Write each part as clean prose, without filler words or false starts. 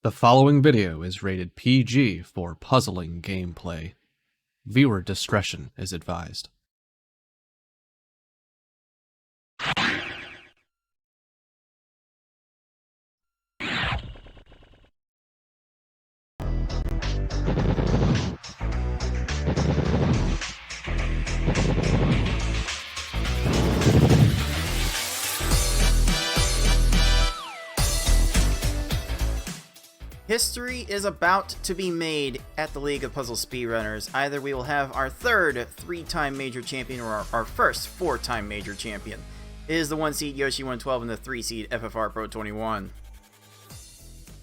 The following video is rated PG for puzzling gameplay. Viewer discretion is advised. History is about to be made at the League of Puzzle Speedrunners. Either we will have our third three-time major champion or our first four-time major champion. It is the 1-seed Yoschi112 and the 3-seed FFR Pro 21.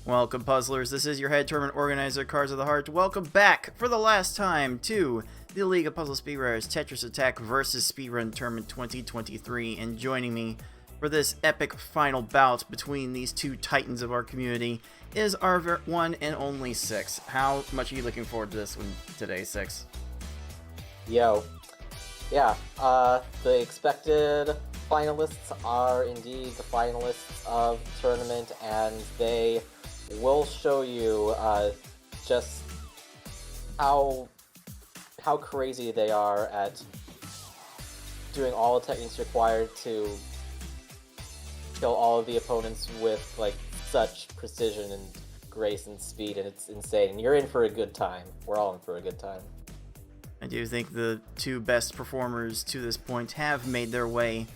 Welcome, puzzlers. This is your head tournament organizer, Cards of the Heart. Welcome back for the last time to the League of Puzzle Speedrunners Tetris Attack vs. Speedrun Tournament 2023. And joining me for this epic final bout between these two titans of our community is our one and only Six. How much are you looking forward to this one today, Six? Yo. Yeah, the expected finalists are indeed the finalists of the tournament, and they will show you just how crazy they are at doing all the techniques required to kill all of the opponents with, like, such precision and grace and speed, and it's insane. You're in for a good time. We're all in for a good time. I do think the two best performers to this point have made their way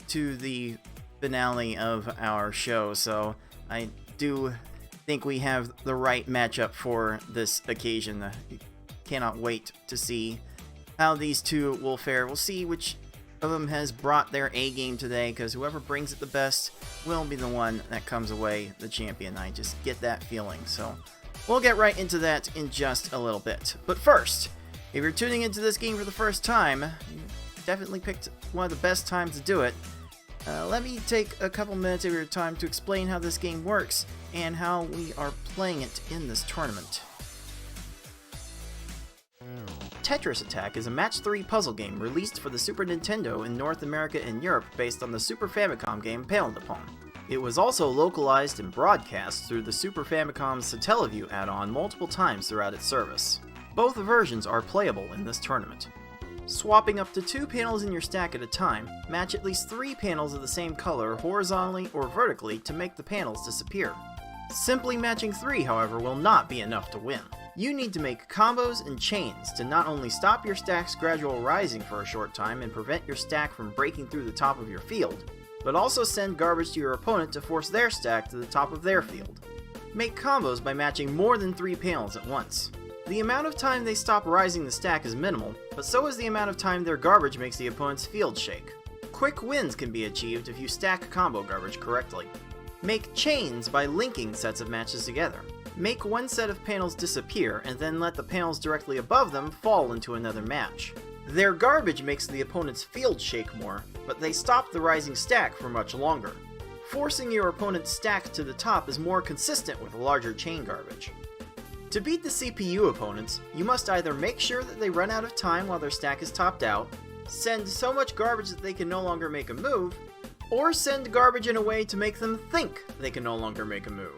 to the finale of our show, so I do think we have the right matchup for this occasion. Cannot wait to see how these two will fare. We'll see which of them has brought their A game today, because whoever brings it the best will be the one that comes away the champion. I just get that feeling. So we'll get right into that in just a little bit. But first, if you're tuning into this game for the first time, you definitely picked one of the best times to do it. Let me take a couple minutes of your time to explain how this game works and how we are playing it in this tournament. Tetris Attack is a match 3 puzzle game released for the Super Nintendo in North America and Europe based on the Super Famicom game Paled Upon. It was also localized and broadcast through the Super Famicom's Satellaview add-on multiple times throughout its service. Both versions are playable in this tournament. Swapping up to 2 panels in your stack at a time, match at least 3 panels of the same color horizontally or vertically to make the panels disappear. Simply matching 3, however, will not be enough to win. You need to make combos and chains to not only stop your stack's gradual rising for a short time and prevent your stack from breaking through the top of your field, but also send garbage to your opponent to force their stack to the top of their field. Make combos by matching more than 3 panels at once. The amount of time they stop rising the stack is minimal, but so is the amount of time their garbage makes the opponent's field shake. Quick wins can be achieved if you stack combo garbage correctly. Make chains by linking sets of matches together. Make one set of panels disappear and then let the panels directly above them fall into another match. Their garbage makes the opponent's field shake more, but they stop the rising stack for much longer. Forcing your opponent's stack to the top is more consistent with larger chain garbage. To beat the CPU opponents, you must either make sure that they run out of time while their stack is topped out, send so much garbage that they can no longer make a move, or send garbage in a way to make them think they can no longer make a move.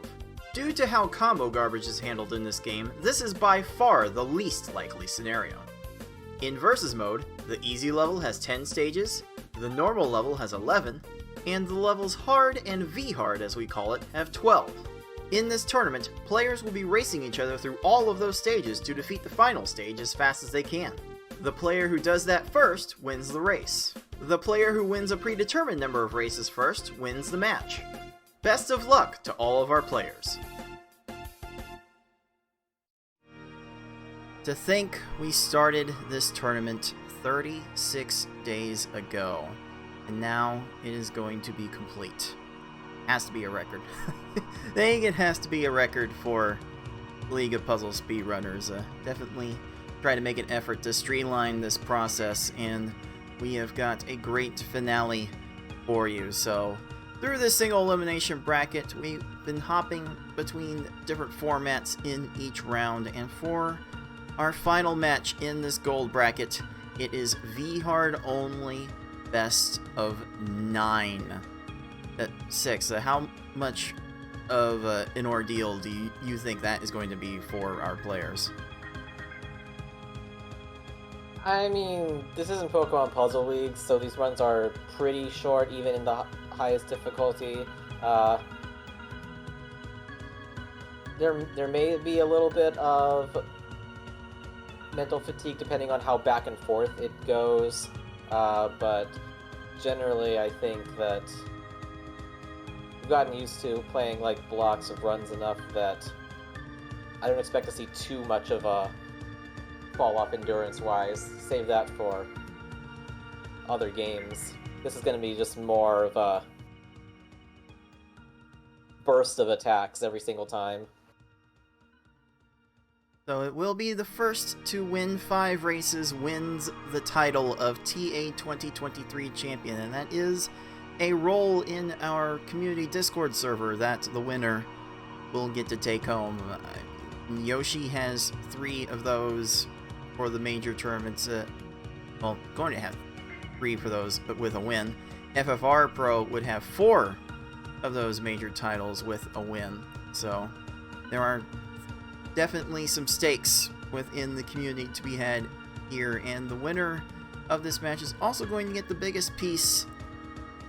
Due to how combo garbage is handled in this game, this is by far the least likely scenario. In Versus mode, the easy level has 10 stages, the normal level has 11, and the levels hard and V-hard as we call it have 12. In this tournament, players will be racing each other through all of those stages to defeat the final stage as fast as they can. The player who does that first wins the race. The player who wins a predetermined number of races first wins the match. Best of luck to all of our players. To think we started this tournament 36 days ago, and now it is going to be complete. Has to be a record. I think it has to be a record for League of Puzzle Speedrunners. Definitely try to make an effort to streamline this process, and we have got a great finale for you. So through this single elimination bracket, we've been hopping between different formats in each round, and for our final match in this gold bracket, it is V-hard only, best of 9. 6. How much of an ordeal do you think that is going to be for our players? I mean, this isn't Pokemon Puzzle League, so these runs are pretty short, even in the highest difficulty. There may be a little bit of mental fatigue depending on how back and forth it goes, but generally I think that we've gotten used to playing like blocks of runs enough that I don't expect to see too much of a fall off endurance-wise. Save that for other games. This is going to be just more of a burst of attacks every single time. So it will be the first to win 5 races wins the title of TA 2023 champion, and that is a role in our community Discord server that the winner will get to take home. Yoshi has 3 of those for the major tournaments. Well, going to have 3 for those, but with a win. FFR Pro would have 4 of those major titles with a win. So there are definitely some stakes within the community to be had here, and the winner of this match is also going to get the biggest piece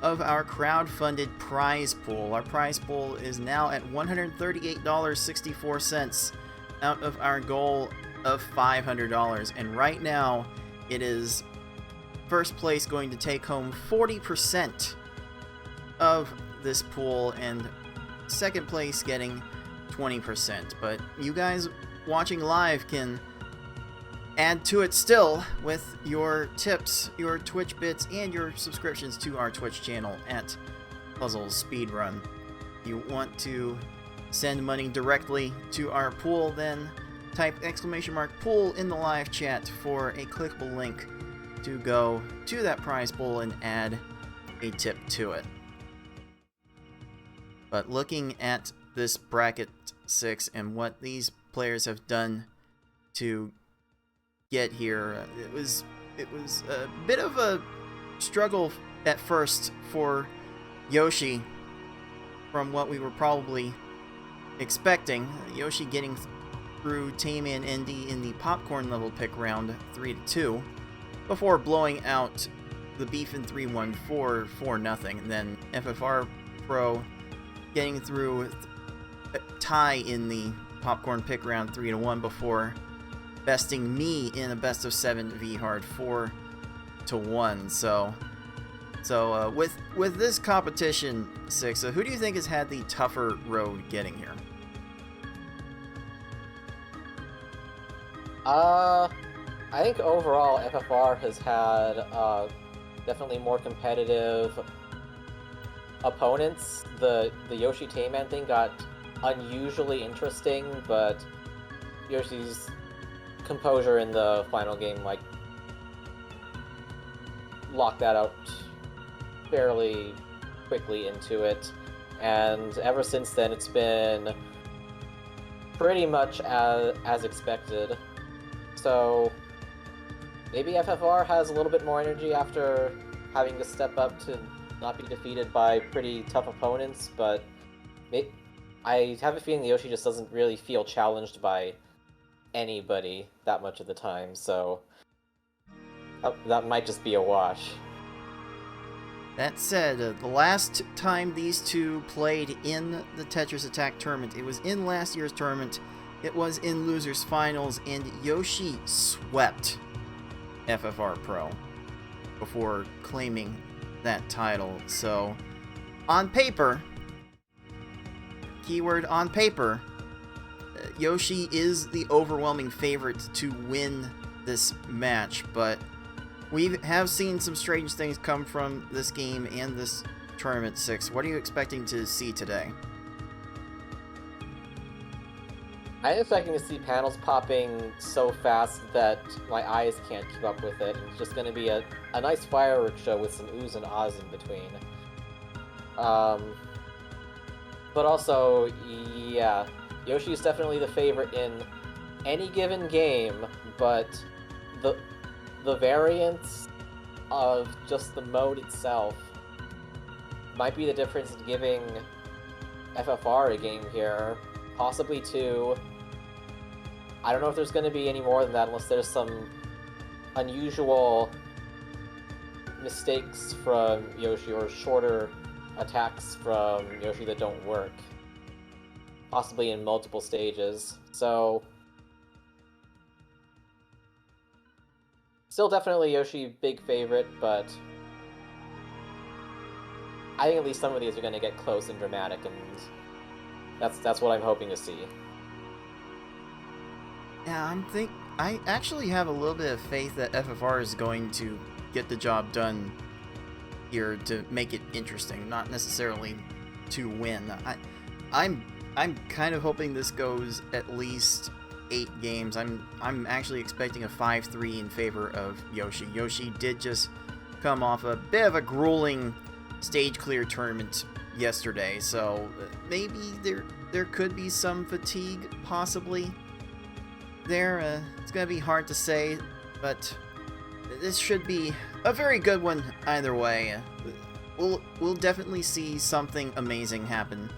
of our crowd-funded prize pool. Our prize pool is now at $138.64 out of our goal of $500, and right now it is first place going to take home 40% of this pool, and second place getting 20%. But you guys watching live can add to it still with your tips, your Twitch bits, and your subscriptions to our Twitch channel at Puzzle Speedrun. If you want to send money directly to our pool, then type !pool in the live chat for a clickable link to go to that prize pool and add a tip to it. But looking at this bracket 6 and what these players have done to get here, it was a bit of a struggle at first for Yoshi from what we were probably expecting. Yoshi getting through Tame and Indy in the popcorn level pick round 3-2 before blowing out the Beefin 314 4-0, and then FFR Pro getting through tie in the popcorn pick round 3-1 before besting me in a best of 7 V-Hard 4-1. So with this competition, Six, who do you think has had the tougher road getting here? I think overall FFR has had definitely more competitive opponents. The Yoshi Tayman thing got unusually interesting, but Yoshi's composure in the final game like locked that out fairly quickly into it, and ever since then it's been pretty much as expected. So maybe FFR has a little bit more energy after having to step up to not be defeated by pretty tough opponents, but I have a feeling Yoshi just doesn't really feel challenged by anybody that much of the time, so that might just be a wash. That said, the last time these two played in the Tetris Attack tournament, it was in last year's tournament. It was in Losers Finals, and Yoshi swept FFR Pro before claiming that title. So, on paper, keyword on paper, Yoshi is the overwhelming favorite to win this match, but we have seen some strange things come from this game and this tournament. Six, what are you expecting to see today? I'm expecting to see panels popping so fast that my eyes can't keep up with it. It's just going to be a nice fireworks show with some oohs and ahs in between. But also, yeah, Yoshi is definitely the favorite in any given game, but the variance of just the mode itself might be the difference in giving FFR a game here, possibly 2. I don't know if there's going to be any more than that unless there's some unusual mistakes from Yoshi or shorter attacks from Yoshi that don't work. Possibly in multiple stages. So, still definitely Yoshi big favorite, but I think at least some of these are going to get close and dramatic, and that's what I'm hoping to see. Yeah, I actually have a little bit of faith that FFR is going to get the job done here to make it interesting, not necessarily to win. I'm kind of hoping this goes at least 8 games. I'm actually expecting a 5-3 in favor of Yoshi. Yoshi did just come off a bit of a grueling stage clear tournament yesterday, so maybe there could be some fatigue possibly there. It's gonna be hard to say, but this should be a very good one either way. We'll definitely see something amazing happen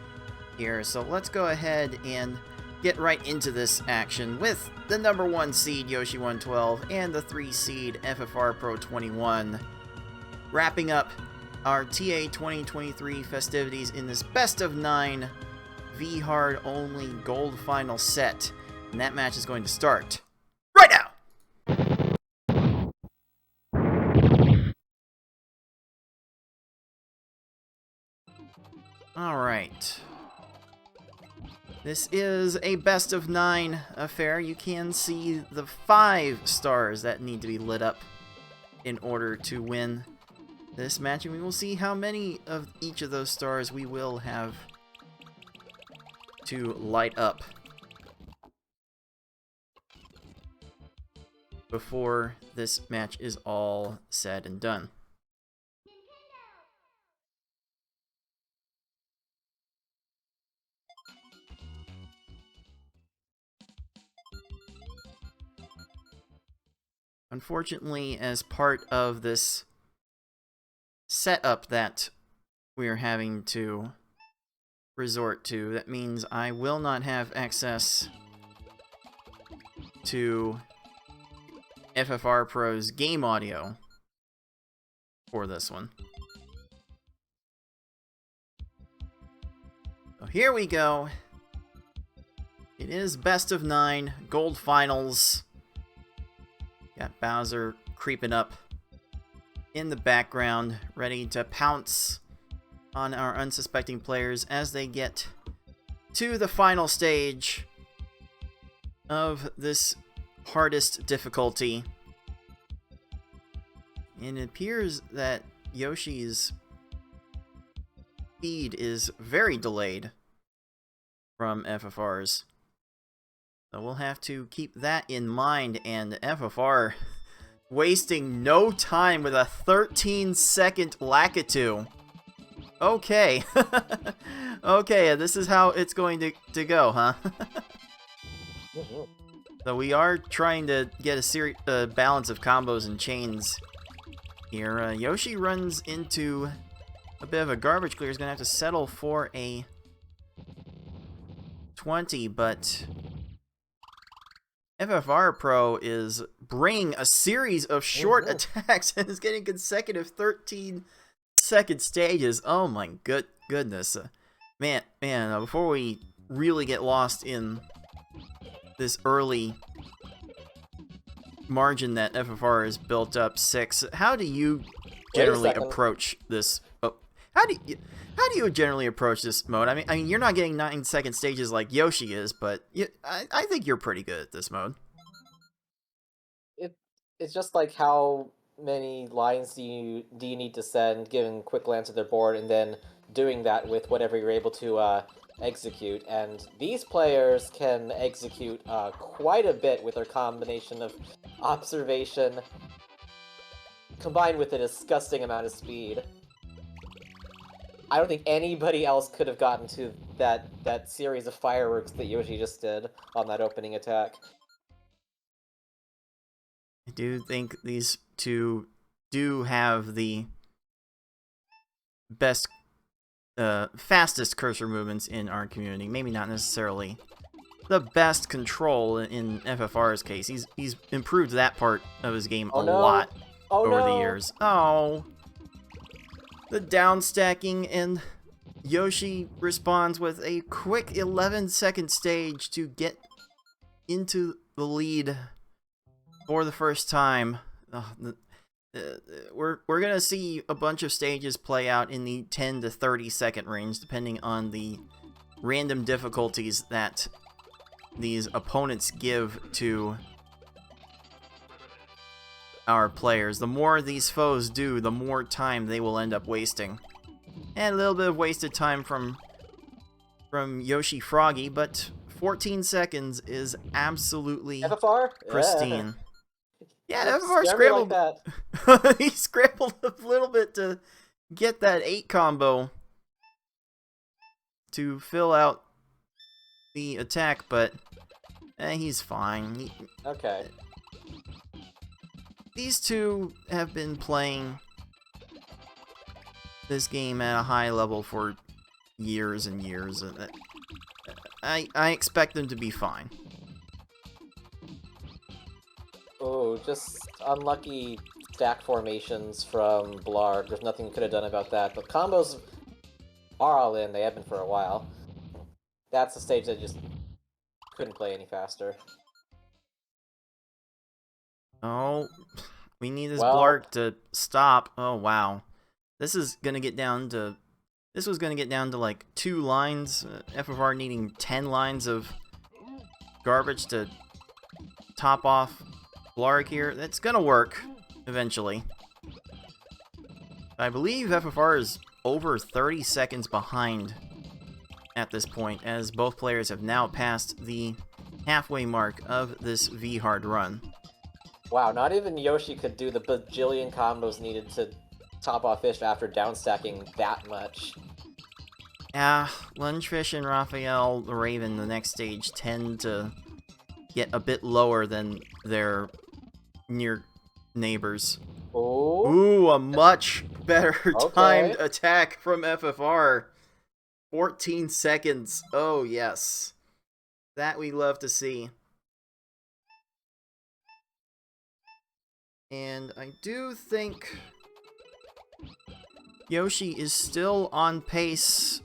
here, so let's go ahead and get right into this action with the number 1 seed Yoschi112 and the 3 seed FFR Pro 21, wrapping up our TA 2023 festivities in this best of 9 V-Hard only gold final set. And that match is going to start right now! Alright. This is a best of 9 affair. You can see the 5 stars that need to be lit up in order to win this match, and we will see how many of each of those stars we will have to light up before this match is all said and done. Unfortunately, as part of this setup that we're having to resort to, that means I will not have access to FFR Pro's game audio for this one. So here we go. It is best of 9 gold finals. Got Bowser creeping up in the background, ready to pounce on our unsuspecting players as they get to the final stage of this hardest difficulty. And it appears that Yoshi's speed is very delayed from FFR's. So we'll have to keep that in mind, and FFR wasting no time with a 13-second Lakitu. Okay. Okay, this is how it's going to go, huh? So we are trying to get a balance of combos and chains here. Yoshi runs into a bit of a garbage clear. He's going to have to settle for a 20, but FFR Pro is bringing a series of short attacks and is getting consecutive 13-second stages. Oh my goodness. Man, before we really get lost in this early margin that FFR has built up, 6, how do you generally approach this? Oh, how do you generally approach this mode? I mean, you're not getting 9-second stages like Yoshi is, but I think you're pretty good at this mode. It's just like how many lines do you need to send, giving quick glance at their board, and then doing that with whatever you're able to execute. And these players can execute quite a bit with their combination of observation combined with a disgusting amount of speed. I don't think anybody else could have gotten to that series of fireworks that Yoshi just did on that opening attack. I do think these two do have the best fastest cursor movements in our community. Maybe not necessarily the best control in FFR's case. He's improved that part of his game a lot over the years. Oh, the down stacking, and Yoshi responds with a quick 11-second stage to get into the lead for the first time. We're gonna see a bunch of stages play out in the 10 to 30 second range, depending on the random difficulties that these opponents give to our players. The more these foes do, the more time they will end up wasting. And a little bit of wasted time from Yoshi Froggy, but 14 seconds is absolutely FFR? pristine. Yeah, Don't FFR scare me scrambled. like that. He scrambled a little bit to get that 8 combo to fill out the attack, but he's fine. Okay. These two have been playing this game at a high level for years and years. I expect them to be fine. Oh, just unlucky stack formations from Blarg. There's nothing you could have done about that. The combos are all in. They have been for a while. That's the stage that just couldn't play any faster. Oh, we need this Well- Blarg to stop. Oh, wow. This is going to get down to... This was going to get down to like 2 lines. FFR needing 10 lines of garbage to top off Blarg here. That's going to work eventually. I believe FFR is over 30 seconds behind at this point, as both players have now passed the halfway mark of this V-Hard run. Wow, not even Yoshi could do the bajillion combos needed to top off Fish after downstacking that much. Lungefish and Raphael the Raven, the next stage, tend to get a bit lower than their near neighbors. Oh. Ooh, a much better Okay. timed attack from FFR. 14 seconds. Oh, yes. That we love to see. And I do think Yoshi is still on pace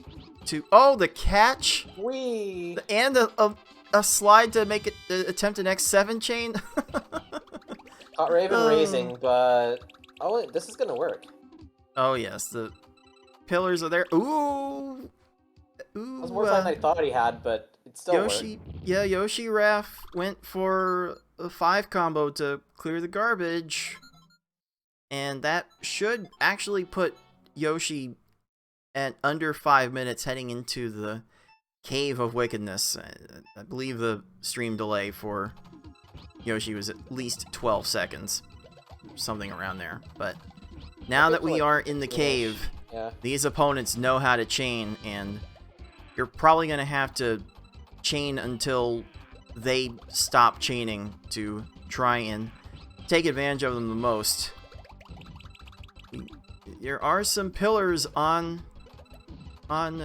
to... Oh, the catch! Wee! And a slide to make it attempt an X7 chain? Hot Raven raising, but... Oh, this is gonna work. Oh, yes. The pillars are there. Ooh! Ooh, It was more time than I thought he had, but it still Yoshi, worked. yeah, Yoshi Raph went for a 5 combo to clear the garbage. And that should actually put Yoshi at under 5 minutes heading into the Cave of Wickedness. I believe the stream delay for Yoshi was at least 12 seconds. Something around there. But now that we are in the cave, Yeah. these opponents know how to chain, and you're probably going to have to chain until they stop chaining to try and take advantage of them the most. There are some pillars on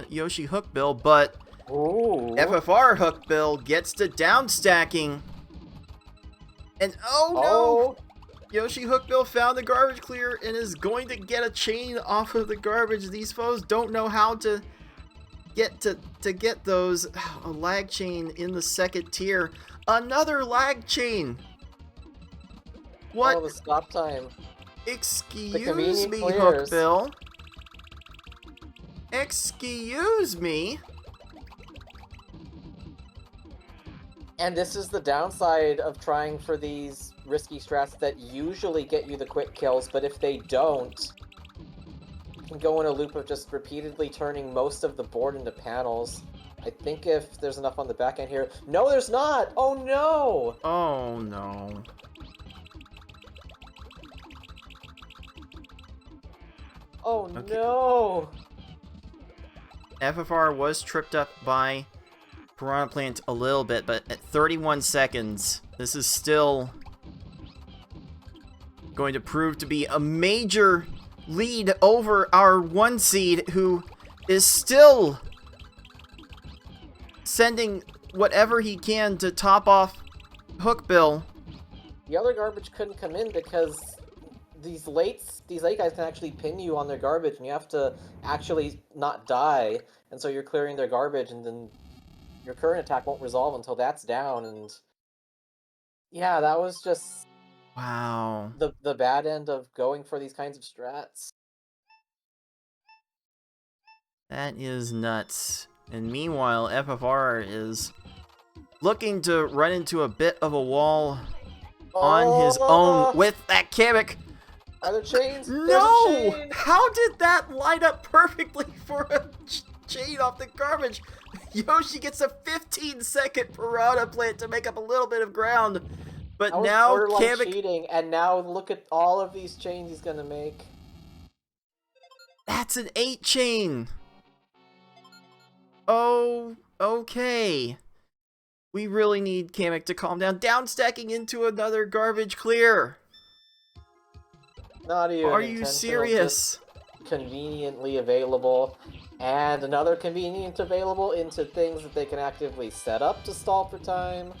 Yoshi Hookbill, but Ooh. FFR Hookbill gets to down stacking. And oh no! Yoshi Hookbill found the garbage clear and is going to get a chain off of the garbage. These foes don't know how to get those. A lag chain in the second tier. Another lag chain. What? Oh, the stop time. Excuse convenient me, clears. Hookbill. Excuse me. And this is the downside of trying for these risky strats that usually get you the quick kills, but if they don't, you can go in a loop of just repeatedly turning most of the board into panels. I think if there's enough on the back end here... No, there's not! Oh no! Oh no. Oh Okay. no! FFR was tripped up by Piranha Plant a little bit, but at 31 seconds, this is still going to prove to be a major lead over our 1 seed, who is still sending whatever he can to top off Hookbill. The other garbage couldn't come in because these late guys can actually pin you on their garbage, and you have to actually not die, and so you're clearing their garbage, and then your current attack won't resolve until that's down, and yeah, that was just Wow. the bad end of going for these kinds of strats. That is nuts. And meanwhile, FFR is looking to run into a bit of a wall on his own with that Kamek. Are there chains? No! There's a chain! How did that line up perfectly for a chain off the garbage? Yoshi gets a 15-second piranha plant to make up a little bit of ground. But That was now borderline Kamek... cheating, and now look at all of these chains he's gonna make. That's an 8 chain. Oh, okay. We really need Kamek to calm down. Down stacking into another garbage clear. Not even Are you intentional, serious? just conveniently available, and another convenient available into things that they can actively set up to stall for time.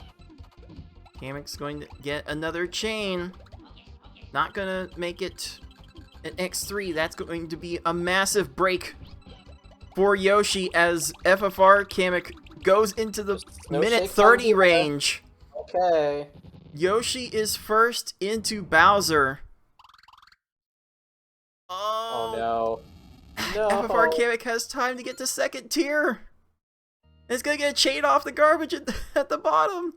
Kamek's going to get another chain. Not gonna make it an X3. That's going to be a massive break for Yoshi as FFR Kamek goes into the No minute shakes 30 on here. range. Okay. Yoshi is first into Bowser. Oh no. No. FFR Kamek has time to get to second tier. It's gonna get a chain off the garbage at the bottom.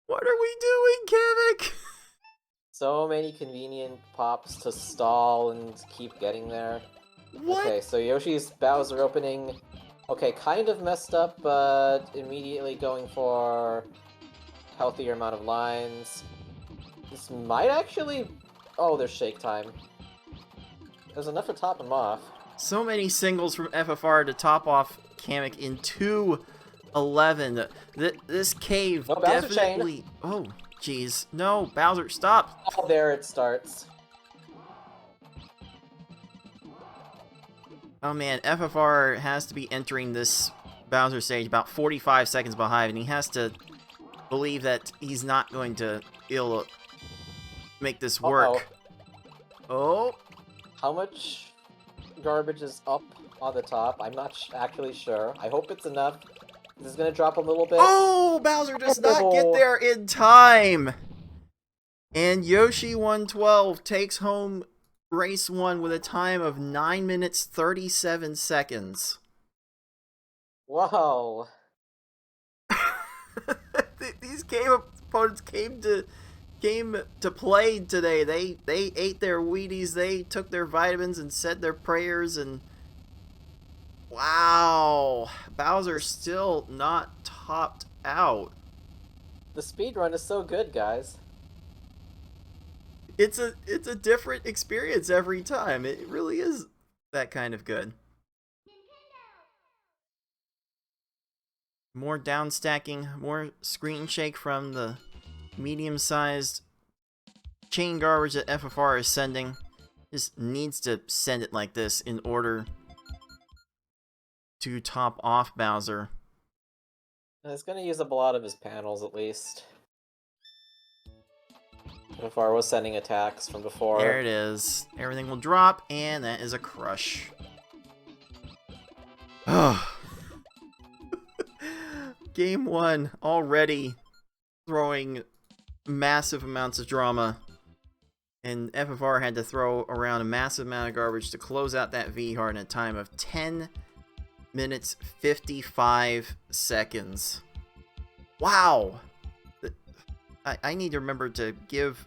What are we doing, Kamek? So many convenient pops to stall and keep getting there. What? Okay, so Yoshi's Bowser opening, okay, kind of messed up, but immediately going for healthier amount of lines. This might actually... Oh, there's shake time. There's enough to top him off. So many singles from FFR to top off Kamek in 2-11. This cave Oh, Bowser definitely... chain. Oh, jeez. No, Bowser, stop. Oh, there it starts. Oh man, FFR has to be entering this Bowser stage about 45 seconds behind, and he has to believe that he's not going to be able to make this work. Oh, How much garbage is up on the top? I'm not actually sure. I hope it's enough. This is gonna drop a little bit. oh, Bowser does not get there in time! And Yoschi112 takes home race 1 with a time of 9 minutes 37 seconds. Wow. These game opponents came to play today. They ate their Wheaties, they took their vitamins and said their prayers, and wow, Bowser still not topped out. The speedrun is so good, guys. It's a different experience every time. It really is that kind of good. More down stacking, more screen shake from the medium-sized chain garbage that FFR is sending. Just needs to send it like this in order to top off Bowser. It's gonna use up a lot of his panels, at least. FFR was sending attacks from before. There it is. Everything will drop, and that is a crush. Oh. Game 1 already throwing massive amounts of drama, and FFR had to throw around a massive amount of garbage to close out that V-Hard in a time of 10 minutes 55 seconds. Wow! I need to remember to give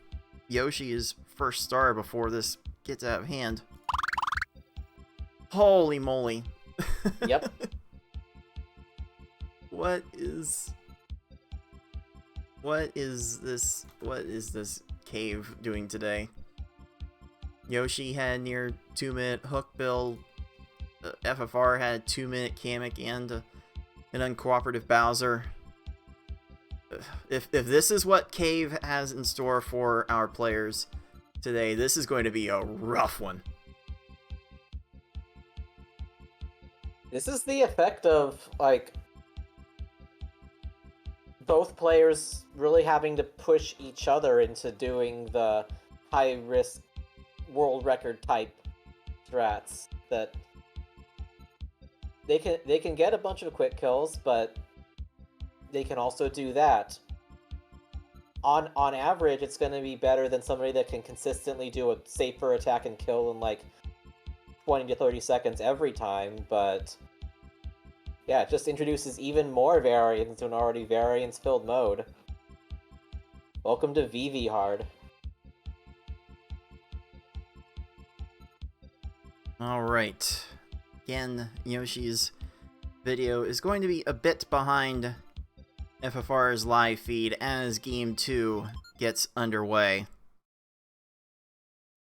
Yoshi his first star before this gets out of hand. Holy moly. Yep. What is this cave doing today? Yoshi had near 2-minute Hookbill. FFR had a 2-minute Kamek and an uncooperative Bowser. If this is what Cave has in store for our players today, this is going to be a rough one. This is the effect of, like, both players really having to push each other into doing the high-risk world record type strats that they can get a bunch of quick kills, but they can also do that. On average, it's going to be better than somebody that can consistently do a safer attack and kill in like 20 to 30 seconds every time, but yeah, it just introduces even more variance into an already variance-filled mode. Welcome to VV Hard. Alright. Again, Yoshi's video is going to be a bit behind FFR's live feed as Game 2 gets underway.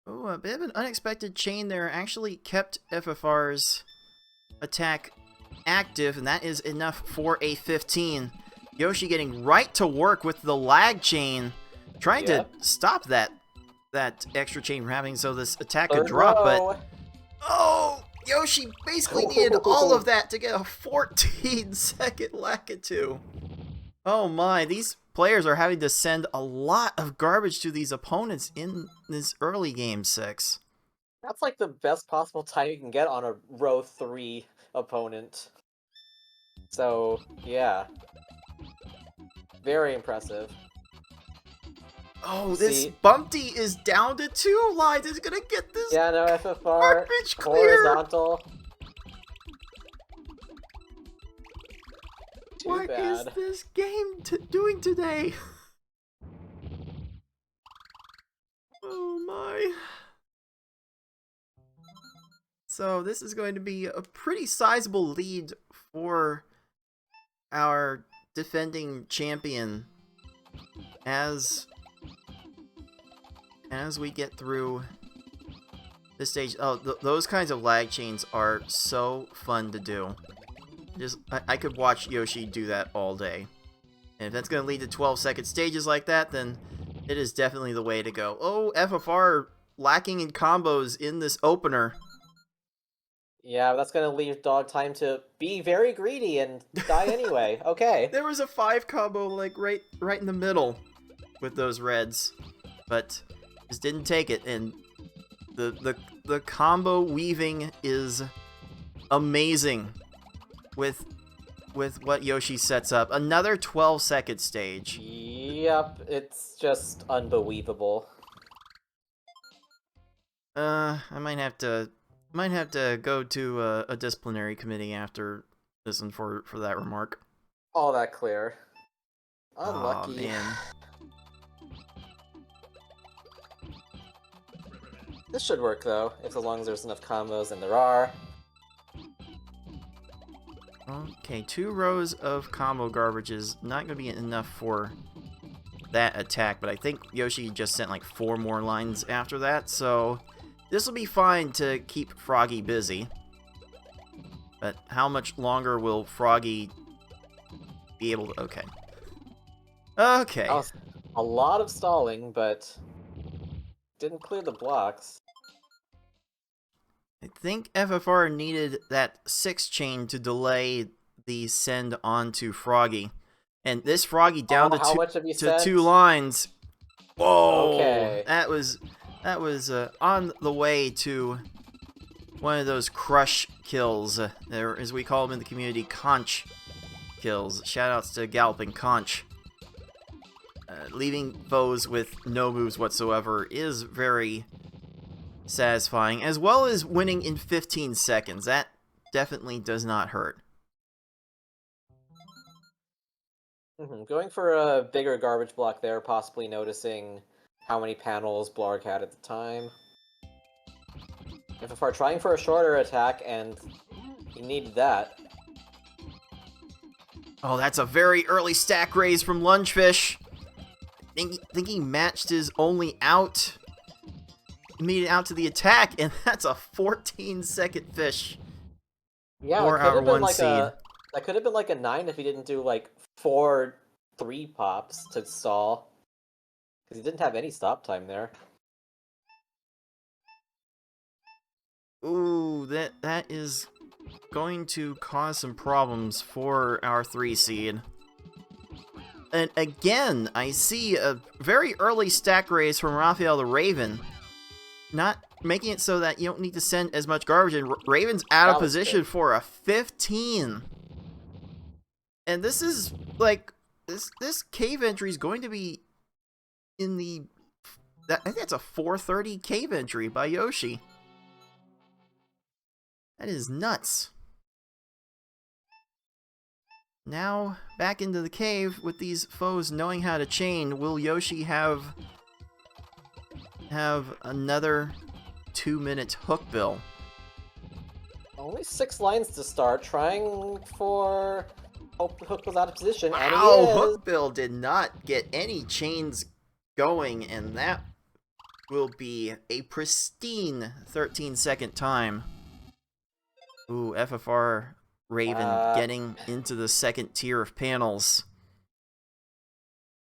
Oh, a bit of an unexpected chain there actually kept FFR's attack active, and that is enough for a 15. Yoshi getting right to work with the lag chain, trying to stop that extra chain from happening so this attack could drop, but oh, Yoshi basically needed all of that to get a 14-second Lakitu. Oh my, these players are having to send a lot of garbage to these opponents in this early game 6. That's like the best possible time you can get on a row 3 opponent. So, yeah. Very impressive. Oh, this Bumpty is down to 2 lines. Is gonna get this FFR, garbage clear. Horizontal. What is this game doing today? Oh my. So this is going to be a pretty sizable lead for our defending champion as we get through this stage. Oh, those kinds of lag chains are so fun to do. I could watch Yoshi do that all day. And if that's going to lead to 12-second stages like that, then it is definitely the way to go. Oh, FFR lacking in combos in this opener. Yeah, that's going to leave Dog time to be very greedy and die anyway. Okay. There was a 5 combo like right in the middle with those reds, but just didn't take it. And the combo weaving is amazing with what Yoshi sets up. Another 12-second stage. Yep, it's just unbelievable. I might have to go to a disciplinary committee after this one for that remark. All that clear. Unlucky. Oh, man. This should work though, as long as there's enough combos, and there are. Okay, 2 rows of combo garbage is not going to be enough for that attack, but I think Yoshi just sent like 4 more lines after that, so this will be fine to keep Froggy busy. But how much longer will Froggy be able to... Okay. Okay. A lot of stalling, but didn't clear the blocks. I think FFR needed that 6 chain to delay the send onto Froggy. And this Froggy down to 2 lines. Whoa! Okay. That was on the way to one of those crush kills. There, as we call them in the community, conch kills. Shoutouts to Galloping Conch. Leaving foes with no moves whatsoever is very satisfying, as well as winning in 15 seconds. That definitely does not hurt. Going for a bigger garbage block there, possibly noticing how many panels Blarg had at the time. FFR trying for a shorter attack, and he needed that. Oh, that's a very early stack raise from Lungefish. Think he matched his only out. Made it out to the attack, and that's a 14-second fish. Yeah, that could have been like a 9 if he didn't do like 4 3 pops to stall. Because he didn't have any stop time there. Ooh, that is going to cause some problems for our 3 seed. And again, I see a very early stack raise from Raphael the Raven. Not making it so that you don't need to send as much garbage in. Raven's out of position for a 15. And this is, like, this cave entry is going to be in the... I think that's a 430 cave entry by Yoshi. That is nuts. Now, back into the cave with these foes knowing how to chain. Will Yoshi have another 2-minute hook bill? Only 6 lines to start, trying for... Hope the hook was out of position, and he Wow, is! hook bill did not get any chains going, and that will be a pristine 13-second time. Ooh, FFR Raven getting into the second tier of panels.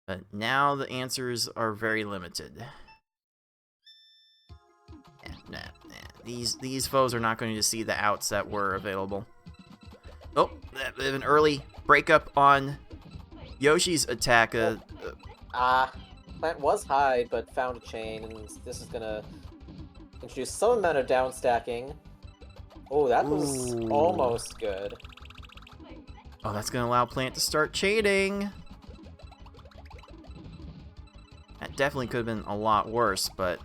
But now the answers are very limited. Nah. These foes are not going to see the outs that were available. Oh, an early breakup on Yoshi's attack. Plant was high, but found a chain, and this is gonna introduce some amount of down stacking. Oh, that was almost good. Oh, that's gonna allow Plant to start chaining. That definitely could have been a lot worse, but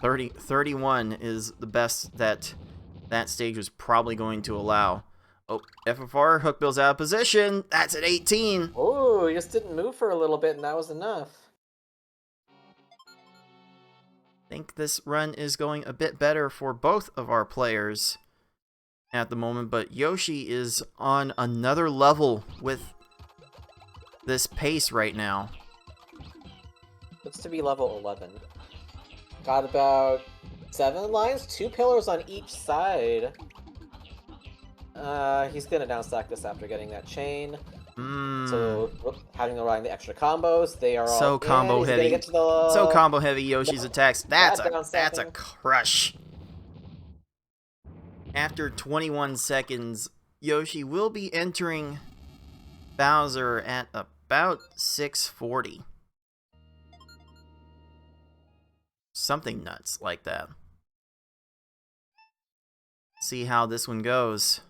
31 is the best that stage was probably going to allow. Oh, FFR, hook bill's out of position. That's at 18. Oh, he just didn't move for a little bit, and that was enough. I think this run is going a bit better for both of our players at the moment, but Yoshi is on another level with this pace right now. Looks to be level 11. Got about 7 lines, 2 pillars on each side. He's gonna downstack this after getting that chain. So having the extra combos, they are so all combo he's heavy. Get to the... So combo heavy Yoshi's attacks. That's a crush. After 21 seconds, Yoshi will be entering Bowser at about 640. Something nuts like that. See how this one goes.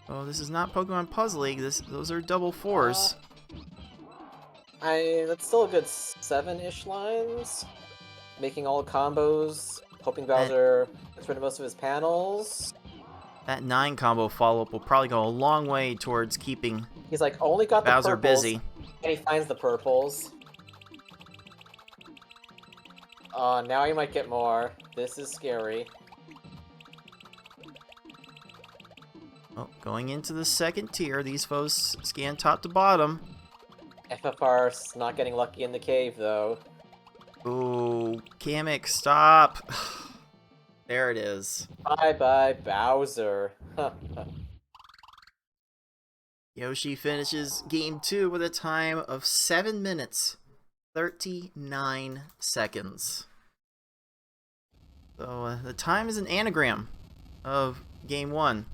Oh, this is not Pokemon Puzzle League. Those are double fours. That's still a good 7-ish lines. Making all the combos, hoping Bowser gets rid of most of his panels. That 9 combo follow-up will probably go a long way towards keeping He's like, only got the Bowser purples, busy. and he finds the purples. Now he might get more. This is scary. Oh, going into the second tier, these foes scan top to bottom. FFR's not getting lucky in the cave, though. Ooh, Kamek, stop. There it is. Bye-bye, Bowser. Yoshi finishes game 2 with a time of 7 minutes, 39 seconds. So the time is an anagram of game 1.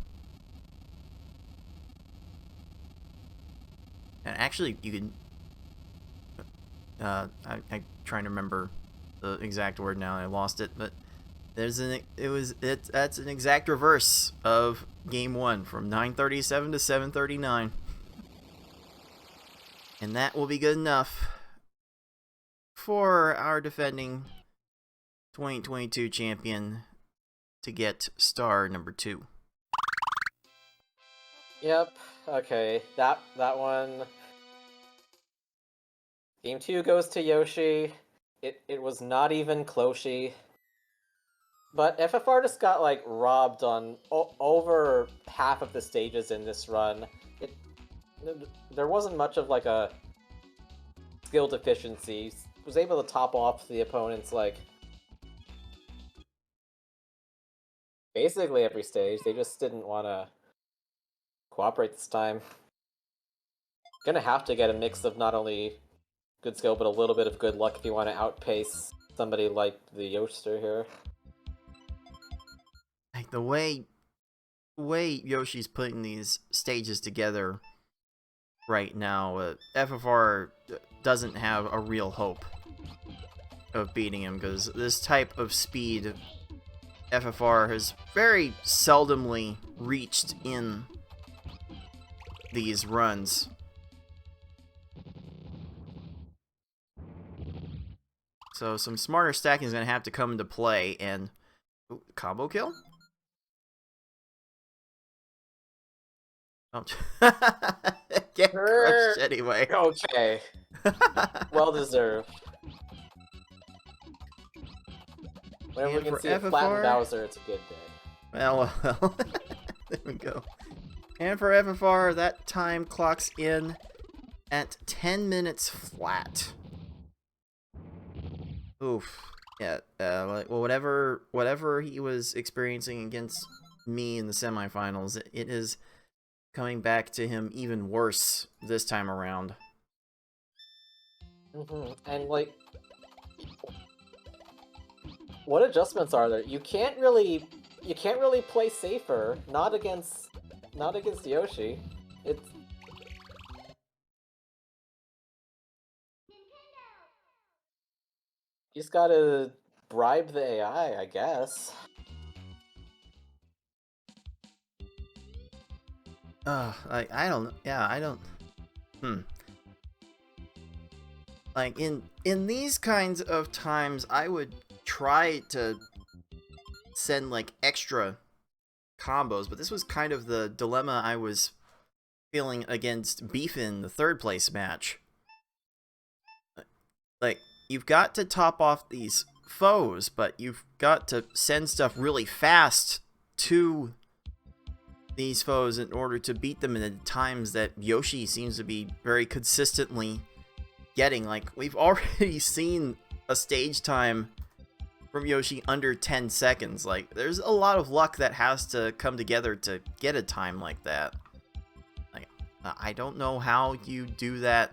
And actually, you can... I'm trying to remember the exact word now. I lost it, but that's an exact reverse of game 1 from 937 to 739, and that will be good enough for our defending 2022 champion to get star number 2. Yep. Okay. That one. Game 2 goes to Yoshi. It was not even closey. But FFR just got, like, robbed on over half of the stages in this run. There wasn't much of, like, a skill deficiency. Was able to top off the opponent's, like, basically every stage. They just didn't want to cooperate this time. Gonna have to get a mix of not only good skill, but a little bit of good luck if you want to outpace somebody like the Yoster here. Like the way Yoshi's putting these stages together right now, FFR doesn't have a real hope of beating him, because this type of speed FFR has very seldomly reached in these runs. So some smarter stacking is going to have to come into play, and ooh, combo kill? Oh. Get crushed anyway. Okay. Well deserved. Whenever we can see a flattened Bowser, it's a good day. Well. There we go. And for FFR, that time clocks in at 10 minutes flat. Oof. Yeah. Well, whatever he was experiencing against me in the semifinals, it is coming back to him even worse this time around. And like, what adjustments are there? You can't really play safer. Not against Yoshi. It's you just gotta bribe the AI, I guess. I don't know. Yeah, I don't. Like in these kinds of times, I would try to send like extra combos, but this was kind of the dilemma I was feeling against Beef in the third place match. Like, you've got to top off these foes, but you've got to send stuff really fast to these foes in order to beat them in the times that Yoshi seems to be very consistently getting. Like, we've already seen a stage time from Yoshi under 10 seconds. Like, there's a lot of luck that has to come together to get a time like that. Like, I don't know how you do that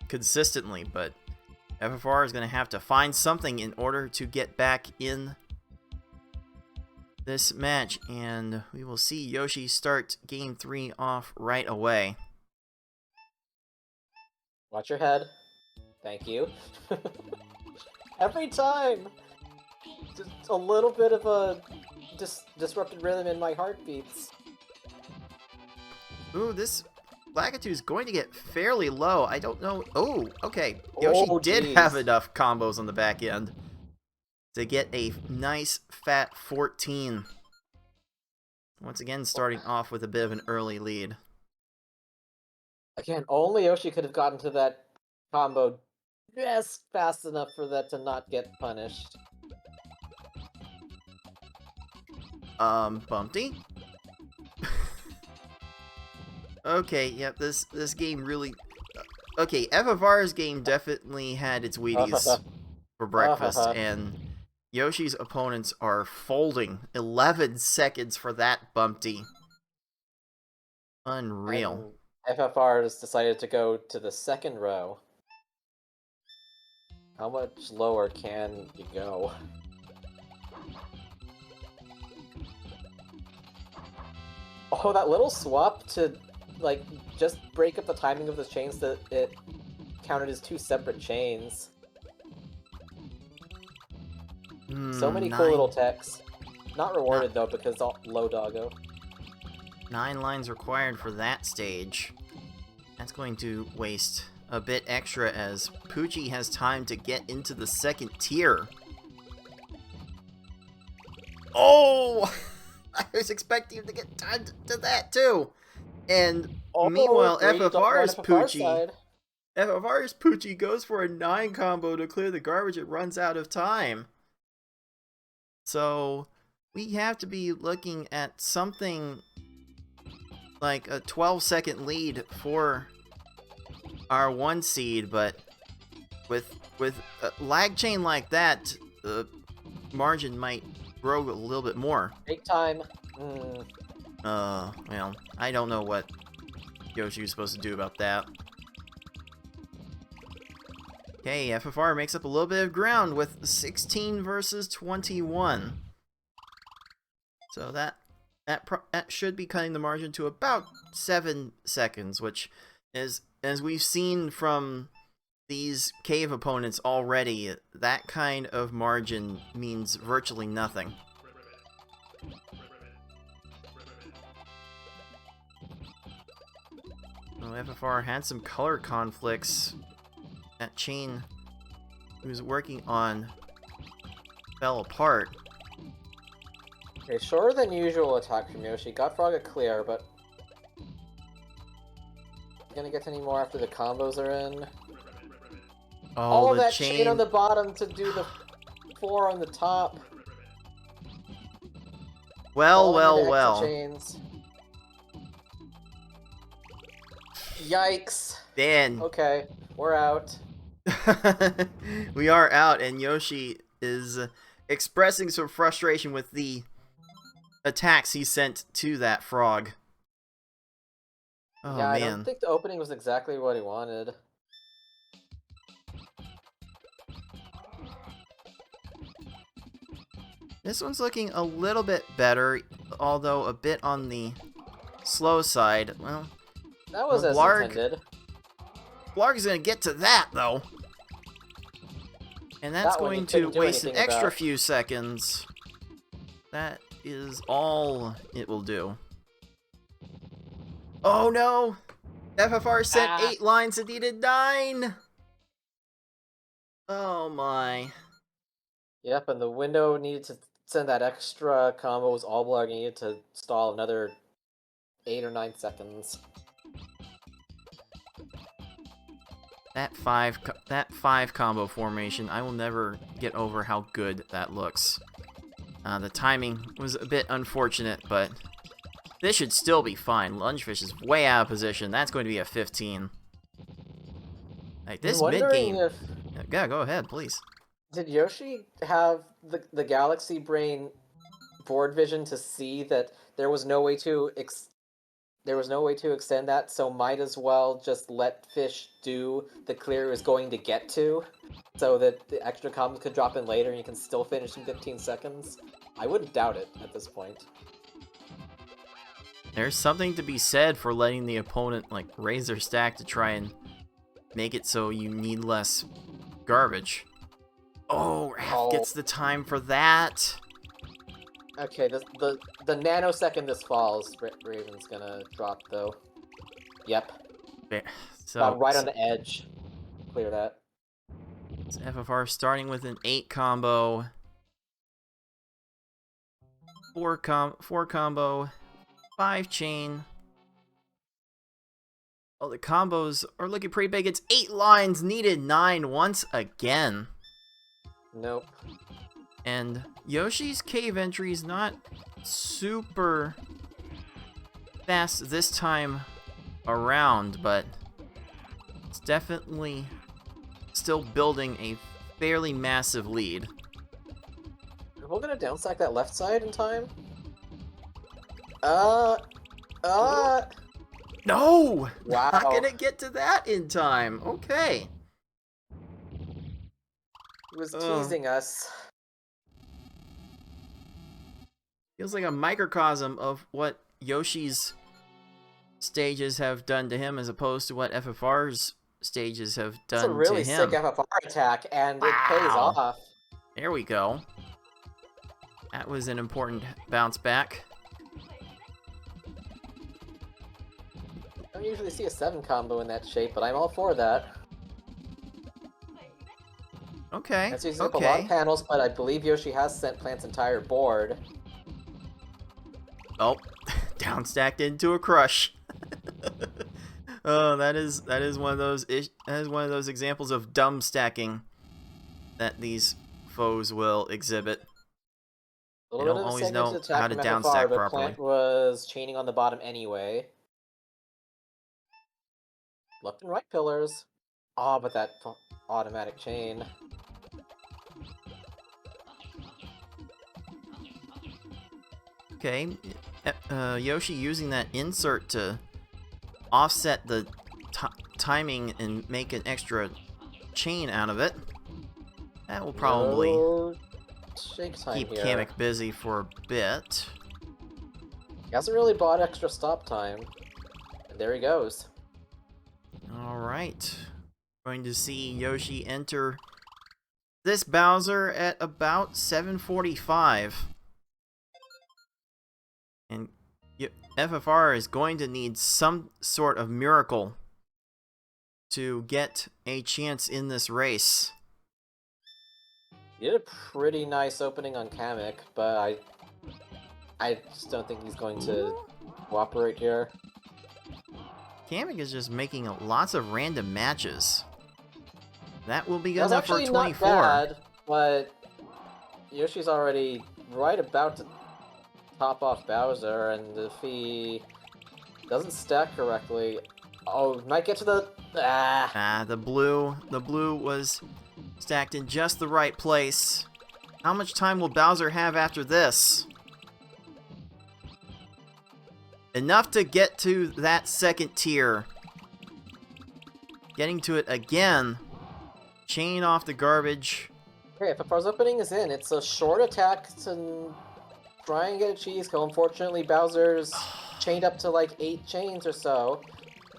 consistently, but FFR is going to have to find something in order to get back in this match, and we will see Yoshi start game 3 off right away. Watch your head. Thank you. Every time! Just a little bit of a disrupted rhythm in my heartbeats. Ooh, this Lakitu is going to get fairly low. I don't know. Oh, okay. Yoshi did have enough combos on the back end to get a nice fat 14. Once again, starting off with a bit of an early lead. Again, only Yoshi could have gotten to that combo just fast enough for that to not get punished. Bumpty? Okay, yep, this game really... Okay, FFR's game definitely had its Wheaties for breakfast, and Yoshi's opponents are folding. 11 seconds for that Bumpty. Unreal. And FFR has decided to go to the second row. How much lower can you go? Oh, that little swap to, like, just break up the timing of the chains that it counted as 2 separate chains. So many cool little techs. Not rewarded, though, because all low doggo. 9 lines required for that stage. That's going to waste a bit extra as Poochie has time to get into the second tier. Oh! I was expecting him to get time to that, too. And meanwhile, FFR's Poochie goes for a 9 combo to clear the garbage. It runs out of time. So we have to be looking at something like a 12-second lead for our 1 seed, but with a lag chain like that, the margin might grow a little bit more. Take time. Well, I don't know what Yoshi was supposed to do about that. Okay, FFR makes up a little bit of ground with 16 versus 21. So that should be cutting the margin to about 7 seconds, which is, as we've seen from these cave opponents already, that kind of margin means virtually nothing. Well, FFR had some color conflicts. That chain he was working on fell apart. Okay, shorter than usual attack from Yoshi. Got Frog a clear, but... You gonna get any more after the combos are in? Oh, the that chain on the bottom to do the 4 on the top. Well. Chains. Yikes. Dan. Okay, we're out. We are out, and Yoshi is expressing some frustration with the attacks he sent to that frog. Oh, yeah, man. I don't think the opening was exactly what he wanted. This one's looking a little bit better, although a bit on the slow side. Well, that was as intended. Blarg's gonna get to that, though. And that's going to waste an extra few seconds. That is all it will do. Oh no! FFR sent 8 lines and needed 9! Oh my. Yep, and the window needed to send that extra combo was all Blarg needed to stall another 8 or 9 seconds. That five combo formation, I will never get over how good that looks. The timing was a bit unfortunate, but this should still be fine. Lungefish is way out of position. That's going to be a 15. Like, this mid-game... Yeah, go ahead, please. Did Yoshi have the Galaxy Brain board vision to see that there was no way to extend that, so might as well just let Fish do the clear is going to get to, so that the extra combos could drop in later and you can still finish in 15 seconds? I wouldn't doubt it at this point. There's something to be said for letting the opponent, like, raise their stack to try and make it so you need less garbage. Oh, Raph gets the time for that. Okay, the nanosecond this falls, Raven's gonna drop, though. Yep. So right on the edge. Clear that. It's FFR starting with an 8 combo. 4 combo. 5 chain. Oh, the combos are looking pretty big. It's 8 lines, needed 9 once again. Nope. And Yoshi's cave entry is not super fast this time around, but it's definitely still building a fairly massive lead. Are we gonna downstack that left side in time? No! Wow. Not gonna get to that in time. Okay. He was teasing us. Feels like a microcosm of what Yoshi's stages have done to him as opposed to what FFR's stages have done to him. It's a really sick FFR attack, and it pays off. There we go. That was an important bounce back. I don't usually see a 7 combo in that shape, but I'm all for that. Okay, That's using up a lot of panels, but I believe Yoshi has sent Plant's entire board. Oh, downstacked into a crush. Oh, that is one of those examples of dumb stacking that these foes will exhibit. They don't always know how to downstack properly. Plant was chaining on the bottom anyway. Left and right pillars. Oh, but that automatic chain. Okay, Yoshi using that insert to offset the timing and make an extra chain out of it. That will probably No shake time keep here. Kamek busy for a bit. He hasn't really bought extra stop time. And there he goes. Alright. Going to see Yoshi enter this Bowser at about 7:45. And FFR is going to need some sort of miracle to get a chance in this race. He did a pretty nice opening on Kamek, but I just don't think he's going to cooperate here. Kamek is just making lots of random matches. That will be good That's enough for actually 24. not bad, but Yoshi's already right about to top off Bowser, and if he doesn't stack correctly, oh, might get to the The blue was stacked in just the right place. How much time will Bowser have after this? Enough to get to that second tier. Getting to it again. Chain off the garbage. Okay, if FFR's opening is in, it's a short attack to try and get a cheese kill. Unfortunately, Bowser's chained up to like 8 chains or so.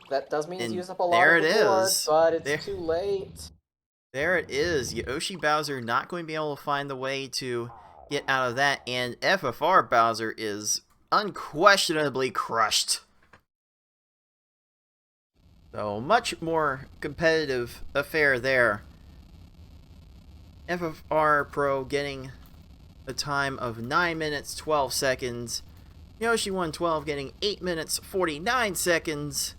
That does mean he's And used up a lot there of the it board, is. but it's There- too late. There it is. Yoshi Bowser not going to be able to find the way to get out of that, and FFR Bowser is unquestionably crushed. So, much more competitive affair there. FFR Pro getting a time of 9 minutes 12 seconds. Yoschi112 getting 8 minutes 49 seconds.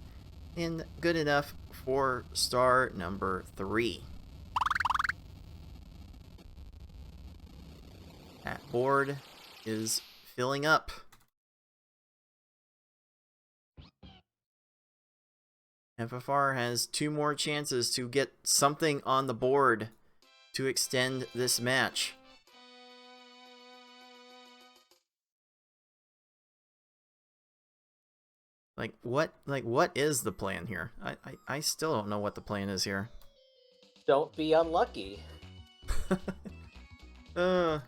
And good enough for star number 3. That board is filling up. FFR has 2 more chances to get something on the board to extend this match. What is the plan here? I still don't know what the plan is here. Don't be unlucky.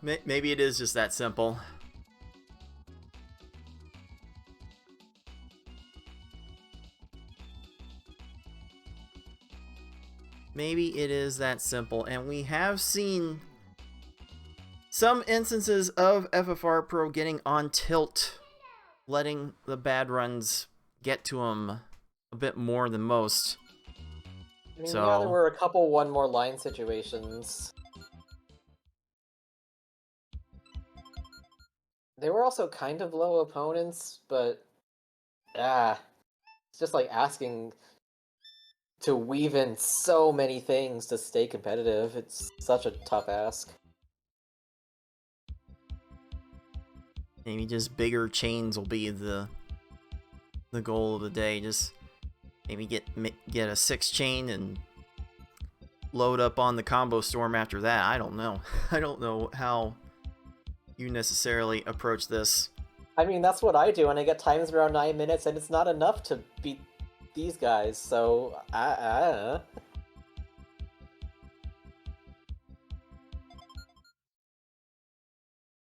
Maybe it is just that simple. Maybe it is that simple, and we have seen some instances of FFR Pro getting on tilt, letting the bad runs get to him a bit more than most. I mean, So- yeah, there were a couple one more line situations. They were also kind of low opponents, but it's just like asking to weave in so many things to stay competitive. It's such a tough ask. Maybe just bigger chains will be the goal of the day. Just maybe get a 6 chain and load up on the combo storm after that. I don't know. I don't know how you necessarily approach this. I mean, that's what I do, and I get times around 9 minutes, and it's not enough to beat these guys, so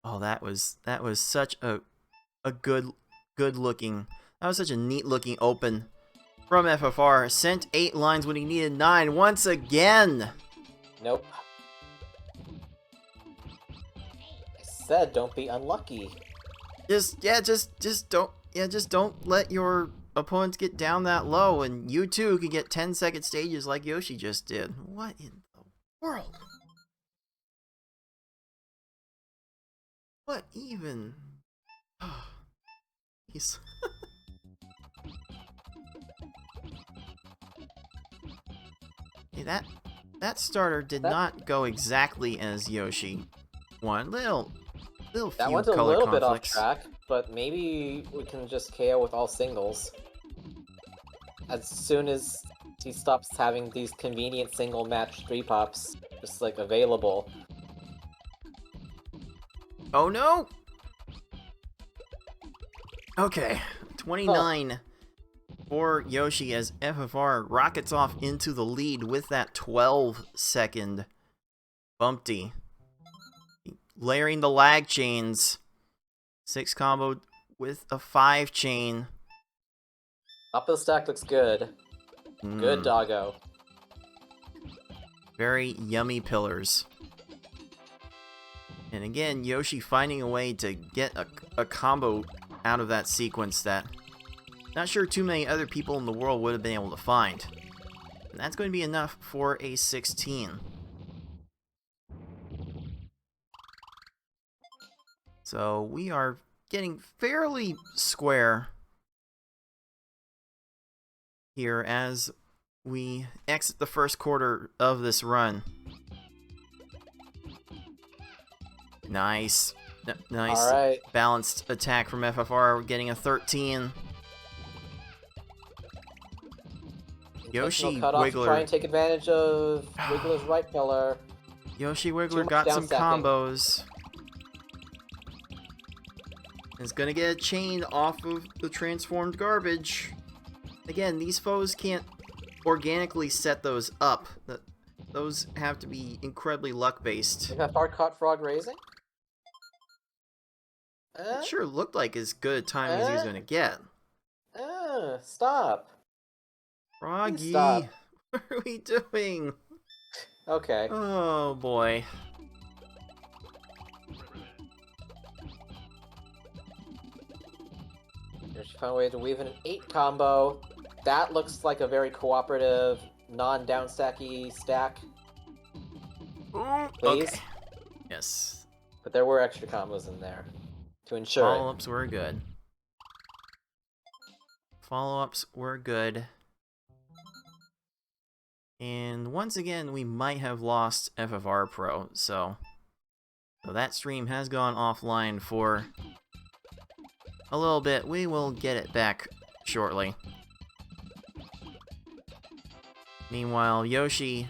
Oh, that was such a good looking. That was such a neat looking open from FFR. Sent 8 lines when he needed 9 once again. Nope. I said don't be unlucky. Just don't let your opponents get down that low, and you too can get 10-second stages like Yoshi just did. What in the world? What even? He's hey, that starter did not go exactly as Yoshi wanted. Little That few went a color little bit off conflicts. track, but maybe we can just KO with all singles. As soon as he stops having these convenient single match 3-pops just like available. Oh no! Okay, 29 for Yoshi as FFR rockets off into the lead with that 12-second bumpty. Layering the lag chains. 6 combo with a 5 chain. Top of the stack looks good. Good doggo. Very yummy pillars. And again, Yoshi finding a way to get a combo out of that sequence that not sure too many other people in the world would have been able to find. And that's going to be enough for a 16. So we are getting fairly square here as we exit the first quarter of this run. Nice. Nice. All right. Balanced attack from FFR, getting a 13. Yoshi Wiggler. Try and take advantage of Wiggler's right pillar. Yoshi Wiggler got some combos. Is gonna get a chain off of the transformed garbage. Again, these foes can't organically set those up. Those have to be incredibly luck-based. FFR caught Frog raising? It sure looked like as good a time as he was gonna get. Stop. Froggy, Stop. what are we doing? Okay. Oh boy. She found a way to weave in an 8 combo. That looks like a very cooperative, non-downstacky stack. Please? Okay. Yes. But there were extra combos in there to ensure it. Follow-ups were good. Follow-ups were good. And once again, we might have lost FFR Pro, so that stream has gone offline for a little bit. We will get it back shortly. Meanwhile, Yoshi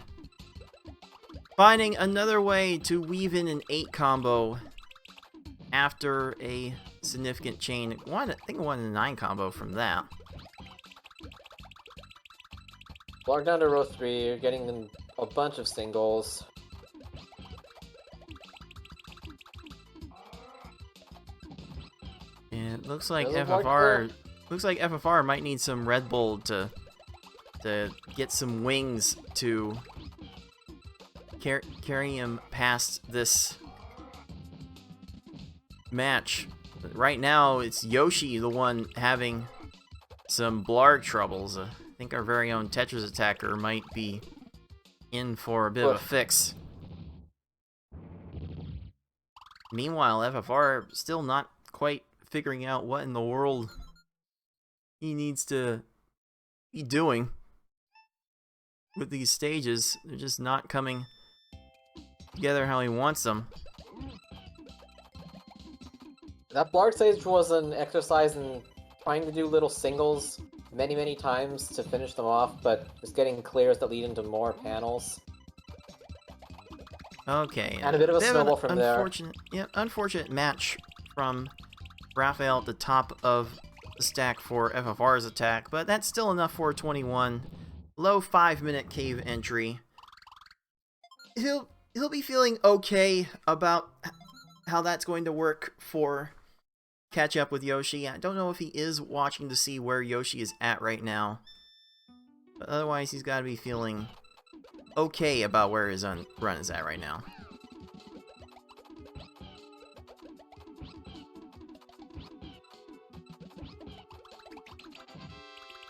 finding another way to weave in an 8 combo after a significant chain. I think one in a 9 combo from that. Block down to row 3, you're getting a bunch of singles. And it looks like FFR might need some Red Bull to get some wings to carry him past this match. But right now, it's Yoshi the one having some blarg troubles. I think our very own Tetris Attacker might be in for a bit of a fix. Meanwhile, FFR still not quite figuring out what in the world he needs to be doing with these stages. They're just not coming together how he wants them. That blarg stage was an exercise in trying to do little singles many times to finish them off, but just getting clears that lead into more panels. Okay. And a bit of a snowball from there. Yeah, unfortunate match from Raphael at the top of the stack for FFR's attack, but that's still enough for a 21. Low 5-minute cave entry. He'll be feeling okay about how that's going to work for catch up with Yoshi. I don't know if he is watching to see where Yoshi is at right now, but otherwise he's got to be feeling okay about where his run is at right now.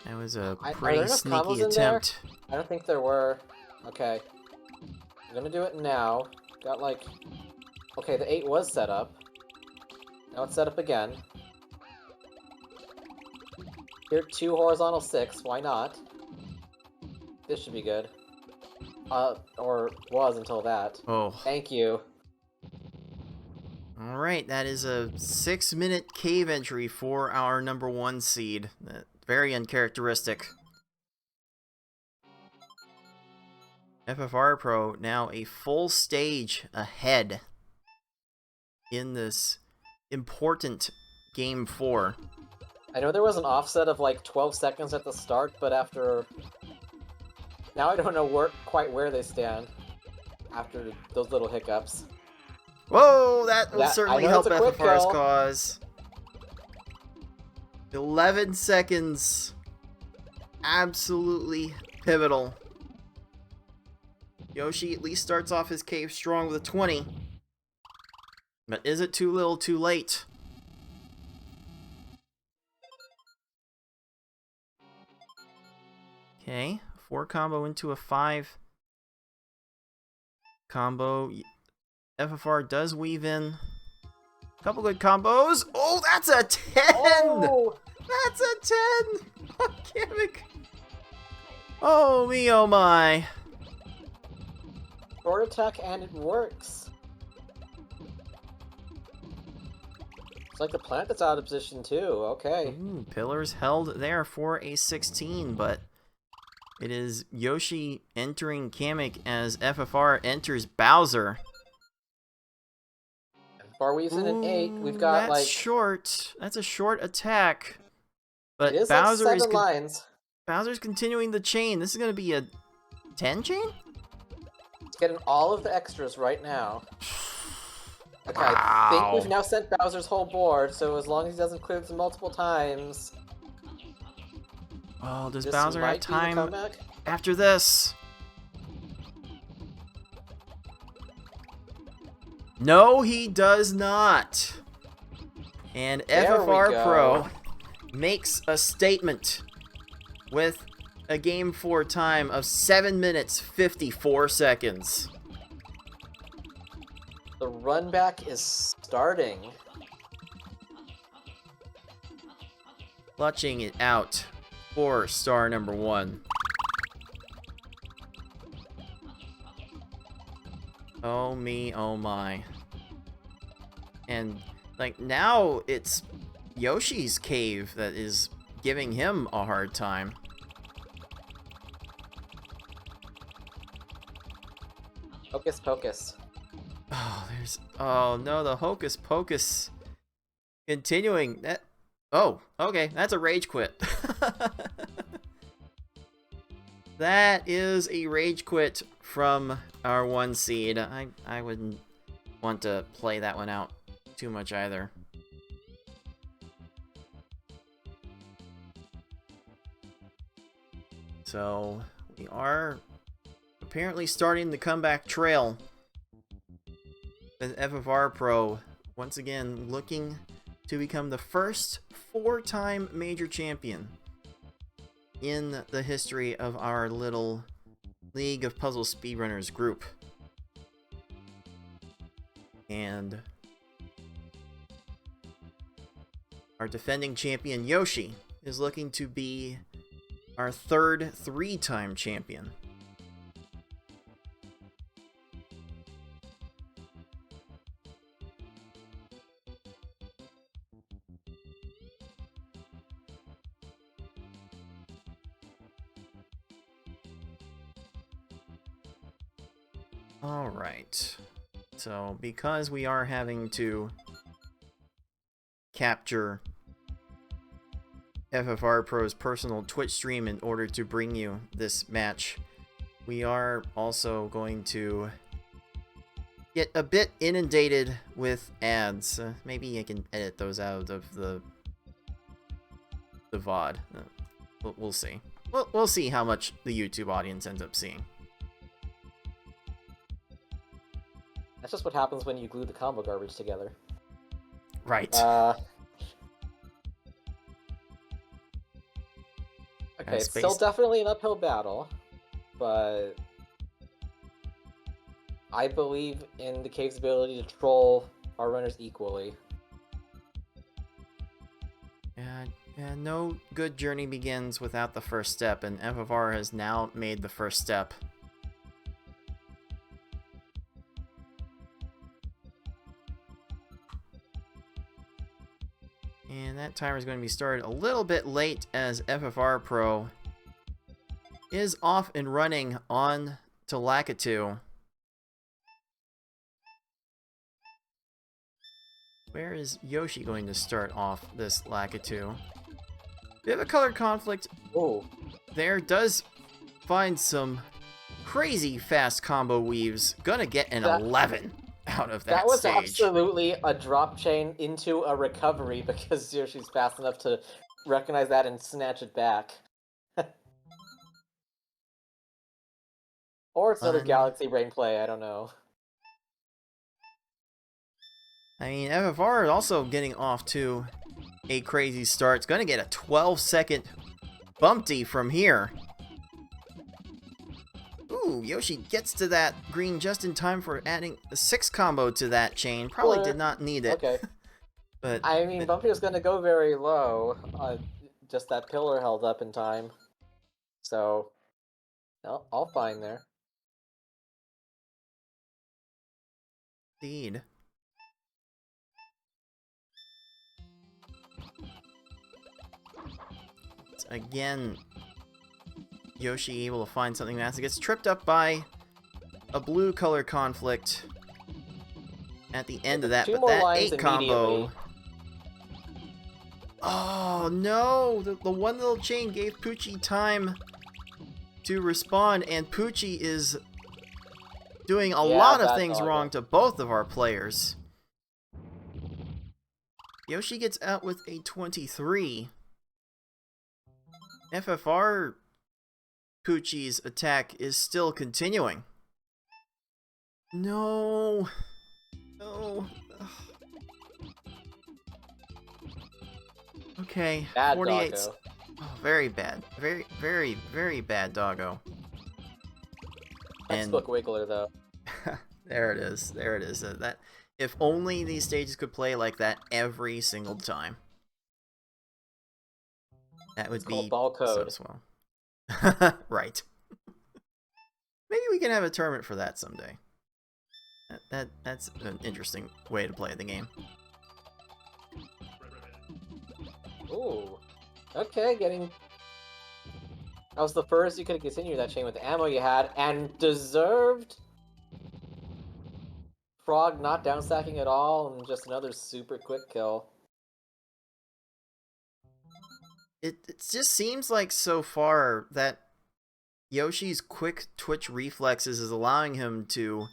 That was a pretty sneaky attempt. I don't think there were. Okay. I'm gonna do it now. Got like... Okay, the 8 was set up. Now it's set up again. Here, 2 horizontal 6. Why not? This should be good. Or was until that. Oh. Thank you. Alright, that is a 6-minute cave entry for our number 1 seed. Very uncharacteristic. FFR Pro now a full stage ahead in this important Game 4. I know there was an offset of like 12 seconds at the start, but after Now I don't know quite where they stand after those little hiccups. Whoa, that will I certainly know help it's a quick FFR's kill. cause. 11 seconds. Absolutely pivotal. Yoshi at least starts off his cave strong with a 20. But is it too little too late? Okay, 4 combo into a 5 combo. FFR does weave in a couple good combos. Oh, that's a 10! Oh! That's a 10! Oh, Kamek. Oh me, oh my. Short attack and it works. It's like the plant that's out of position too. Okay. Ooh, pillars held there for a 16, but it is Yoshi entering Kamek as FFR enters Bowser. Bar weaves in an 8. We've got that's like short. That's a short attack. But it is Bowser like is 7 lines. Bowser's continuing the chain. This is gonna be a 10 chain? It's getting all of the extras right now. Okay, Wow. I think we've now sent Bowser's whole board, so as long as he doesn't clear this multiple times. Oh, does this Bowser have might be the time comeback. after this? No, he does not. And There we FFR go. Pro makes a statement with a game 4 time of 7 minutes 54 seconds. The run back is starting. Clutching it out for star number 1. Oh me, oh my. And like now it's Yoshi's cave that is giving him a hard time. Hocus pocus. Oh no, the hocus pocus continuing. That oh, okay, that's a rage quit. That is a rage quit from our 1 seed. I wouldn't want to play that one out too much either. So we are apparently starting the comeback trail. With FFR Pro once again looking to become the first 4-time major champion in the history of our little League of Puzzle Speedrunners group. And our defending champion Yoshi is looking to be our third 3-time champion. Alright, so because we are having to capture FFR Pro's personal Twitch stream in order to bring you this match, we are also going to get a bit inundated with ads. Maybe I can edit those out of the VOD. We'll see. We'll see how much the YouTube audience ends up seeing. That's just what happens when you glue the combo garbage together. Right. Okay, it's still definitely an uphill battle, but I believe in the cave's ability to troll our runners equally. Yeah, no good journey begins without the first step, and FFR has now made the first step. And that timer is going to be started a little bit late as FFR Pro is off and running on to Lakitu. Where is Yoshi going to start off this Lakitu? We have a color conflict. Oh, There does find some crazy fast combo weaves. Gonna get an 11 out of that was stage. absolutely a drop chain into a recovery because Yoshi's fast enough to recognize that and snatch it back. Or it's another Galaxy Brain play, I don't know. I mean, FFR also getting off to a crazy start. It's going to get a 12-second bumpty from here. Ooh, Yoshi gets to that green just in time for adding a 6 combo to that chain. Probably did not need it. Okay. But I mean, Bumpy was going to go very low. Just that pillar held up in time. So, all fine there. Indeed. Again, Yoshi able to find something massive. Gets tripped up by a blue color conflict at the end of that, Two but more that lines 8 combo. immediately. Oh no! The one little chain gave Poochie time to respond, and Poochie is doing a lot of things wrong to both of our players. Yoshi gets out with a 23. FFR Poochie's attack is still continuing. No. No. Ugh. Okay. Bad 48. doggo. Oh, very bad. Very, very, very bad doggo. Textbook Wiggler, though. There it is. There it is. That if only these stages could play like that every single time. That would be ball code. so swell. Right. Maybe we can have a tournament for that someday. That's an interesting way to play the game. Ooh. Okay, getting... That was the first you could continue that chain with the ammo you had, and deserved... Frog not down stacking at all, and just another super quick kill. It just seems like so far that Yoshi's quick twitch reflexes is allowing him to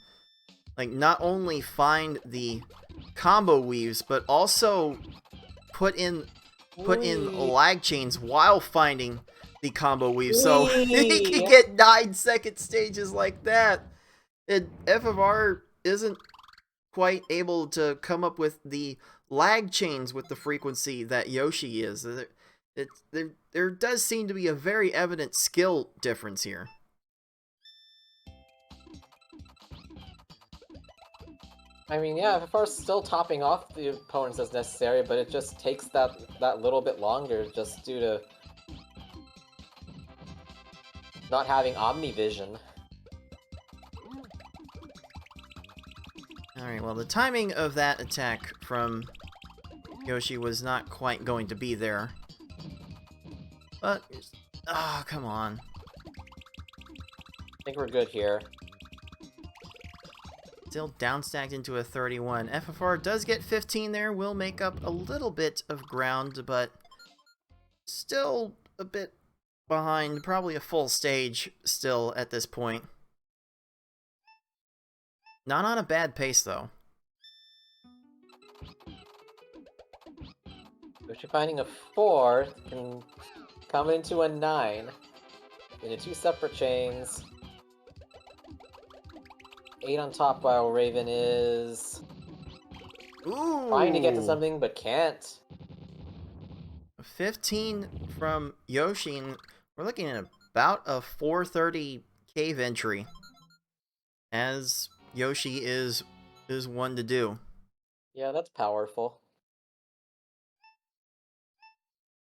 like not only find the combo weaves but also put in lag chains while finding the combo weave, so he can get 9-second stages like that. And FFR isn't quite able to come up with the lag chains with the frequency that Yoshi is. There does seem to be a very evident skill difference here. I mean, yeah, FFR's still topping off the opponents as necessary, but it just takes that little bit longer just due to not having Omnivision. Alright, well, the timing of that attack from Yoshi was not quite going to be there. But, oh, come on. I think we're good here. Still downstacked into a 31. FFR does get 15 there, will make up a little bit of ground, but still a bit behind, probably a full stage still at this point. Not on a bad pace, though. If you're finding a 4, can come into a 9. Into 2 separate chains. 8 on top while Raven is... Ooh! trying to get to something, but can't. 15 from Yoshi, and we're looking at about a 430 cave entry. As Yoshi is one to do. Yeah, that's powerful.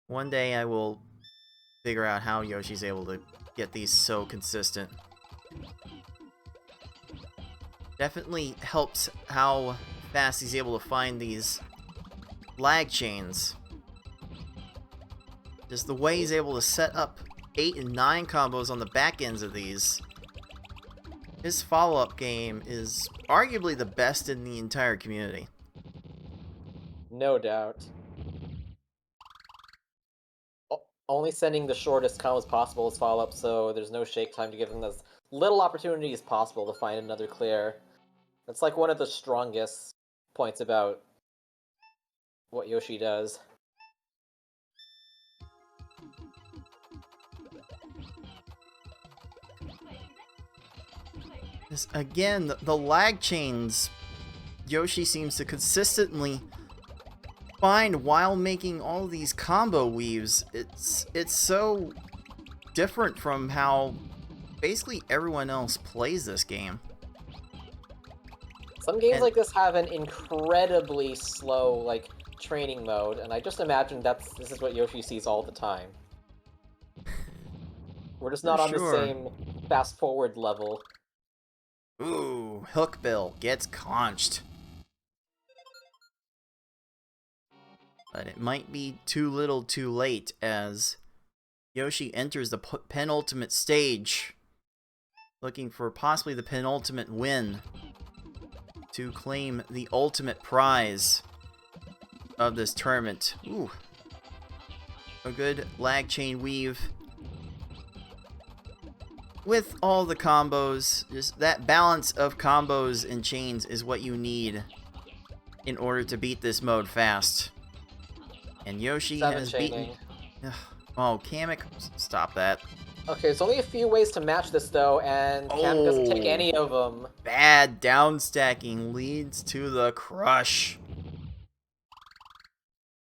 One day I will figure out how Yoshi's able to get these so consistent. Definitely helps how fast he's able to find these lag chains. Just the way he's able to set up 8 and 9 combos on the back ends of these. His follow-up game is arguably the best in the entire community. No doubt. only sending the shortest combos possible as follow-up, so there's no shake time to give them as little opportunity as possible to find another clear. That's like one of the strongest points about what Yoshi does. Again, the lag chains Yoshi seems to consistently find while making all these combo weaves. It's so different from how basically everyone else plays this game. Some games like this have an incredibly slow, like, training mode, and I just imagine this is what Yoshi sees all the time. We're just not on the same fast-forward level. Ooh, Hookbill gets conched. But it might be too little too late as Yoshi enters the penultimate stage, looking for possibly the penultimate win to claim the ultimate prize of this tournament. Ooh. A good lag chain weave. With all the combos, just that balance of combos and chains is what you need in order to beat this mode fast. And Yoshi has beaten... Oh, Kamek, stop that. Okay, there's only a few ways to match this, though, and Kamek doesn't take any of them. Bad down stacking leads to the crush.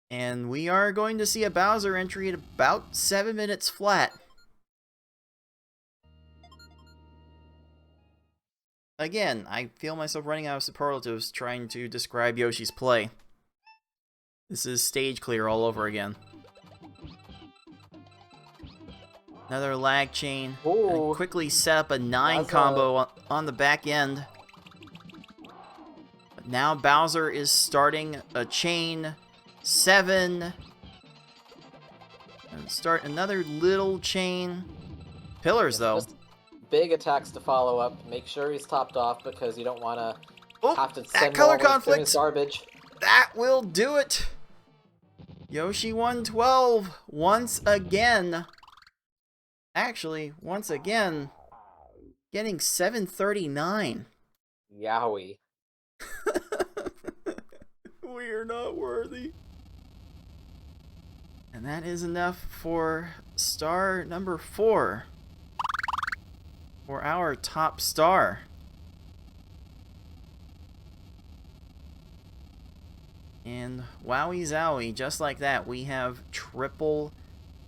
And we are going to see a Bowser entry at about 7 minutes flat. Again, I feel myself running out of superlatives trying to describe Yoshi's play. This is stage clear all over again. Another lag chain. And quickly set up a 9 combo on the back end. But now Bowser is starting a chain. 7. And start another little chain. Pillars, though. Just big attacks to follow up. Make sure he's topped off because you don't want to have to send color more conflict. garbage. That will do it. Yoschi112 once again. Actually, once again, getting 739. Yowie. We are not worthy. And that is enough for star number 4. For our top star. And wowie zowie, just like that, we have triple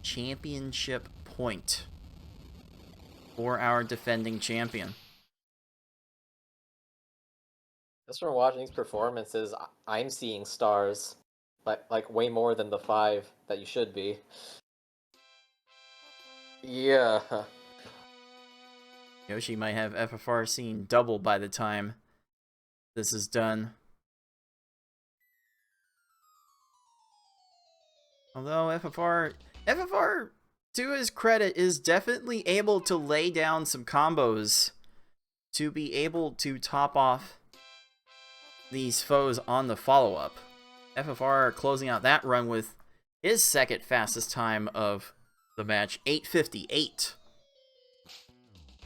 championship point for our defending champion. Just from watching these performances, I'm seeing stars. Like way more than the 5 that you should be. Yeah. Yoshi might have FFR seen double by the time this is done. Although FFR, to his credit, is definitely able to lay down some combos to be able to top off these foes on the follow-up. FFR closing out that run with his second fastest time of the match, 8:58.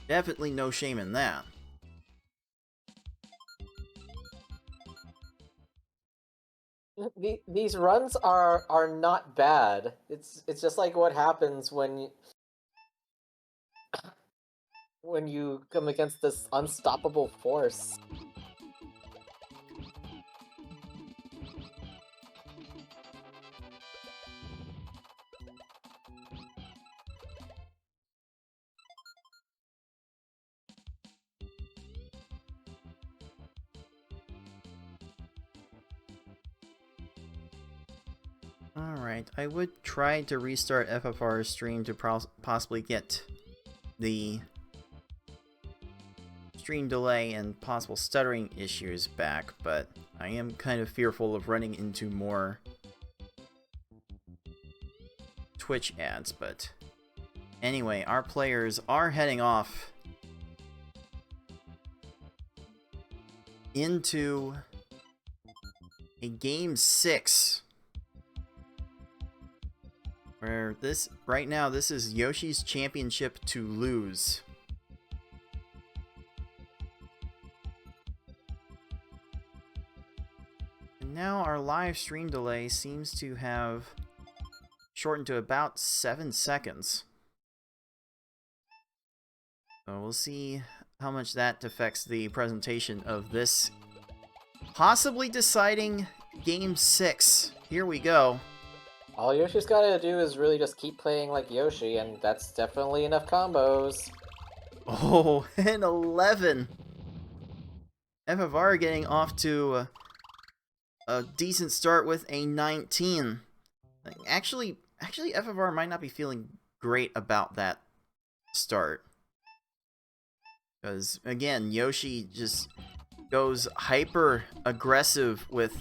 Definitely no shame in that. These runs are not bad. It's just like what happens when you come against this unstoppable force. Alright, I would try to restart FFR's stream to possibly get the stream delay and possible stuttering issues back, but I am kind of fearful of running into more Twitch ads. But anyway, our players are heading off into a Game 6 Where this, right now, this is Yoshi's championship to lose. And now our live stream delay seems to have shortened to about 7 seconds. So we'll see how much that affects the presentation of this possibly deciding Game 6. Here we go. All Yoshi's gotta do is really just keep playing like Yoshi, and that's definitely enough combos. Oh, and 11. FFR getting off to a decent start with a 19. Actually, FFR might not be feeling great about that start. Because, again, Yoshi just goes hyper aggressive with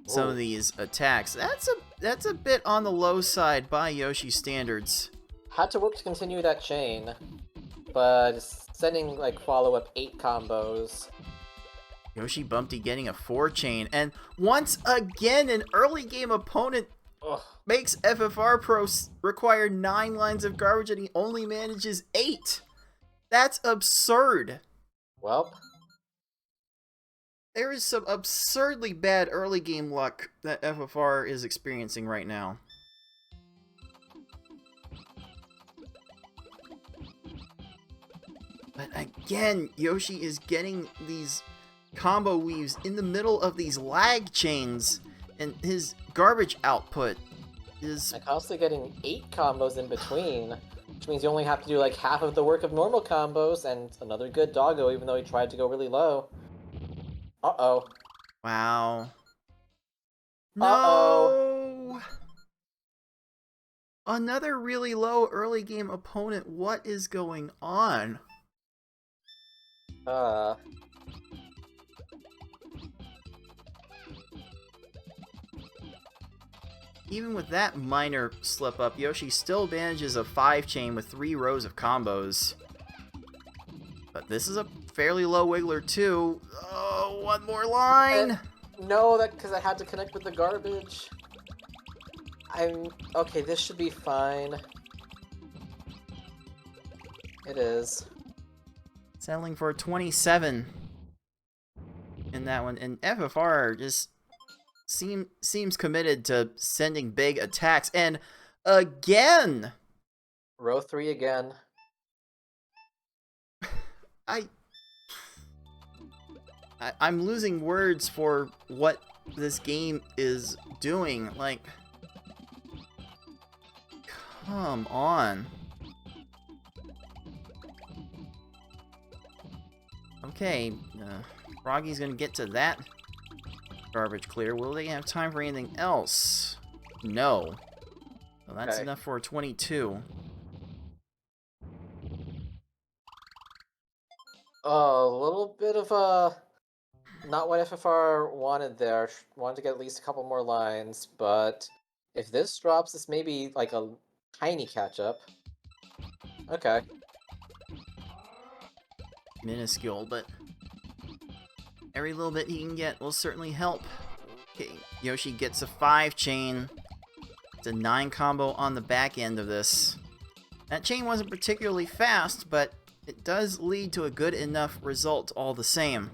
some of these attacks. That's a bit on the low side by Yoshi standards. Had to work to continue that chain, but sending like follow-up 8 combos. Yoshi Bumpty getting a 4 chain, and once again an early game opponent makes FFR Pro require 9 lines of garbage and he only manages 8. That's absurd. Well, there is some absurdly bad early game luck that FFR is experiencing right now. But again, Yoshi is getting these combo weaves in the middle of these lag chains, and his garbage output is... I'm constantly getting 8 combos in between, which means you only have to do like half of the work of normal combos, and another good doggo even though he tried to go really low. Uh-oh. Wow. No! Uh-oh. Another really low early game opponent. What is going on? Even with that minor slip up, Yoshi still manages a 5 chain with 3 rows of combos. But this is a fairly low wiggler too. Oh, one more line! No, because I had to connect with the garbage. Okay, this should be fine. It is. Settling for 27 in that one. And FFR just seems committed to sending big attacks. And again! Row 3 again. I'm losing words for what this game is doing. Like, come on. Okay, Froggy's gonna get to that garbage clear. Will they have time for anything else? No. Well, that's enough for 22. A little bit of not what FFR wanted there. Wanted to get at least a couple more lines, but if this drops, this may be like a tiny catch-up. Okay. Minuscule, but every little bit he can get will certainly help. Okay, Yoshi gets a 5 chain. It's a 9 combo on the back end of this. That chain wasn't particularly fast, but it does lead to a good enough result all the same.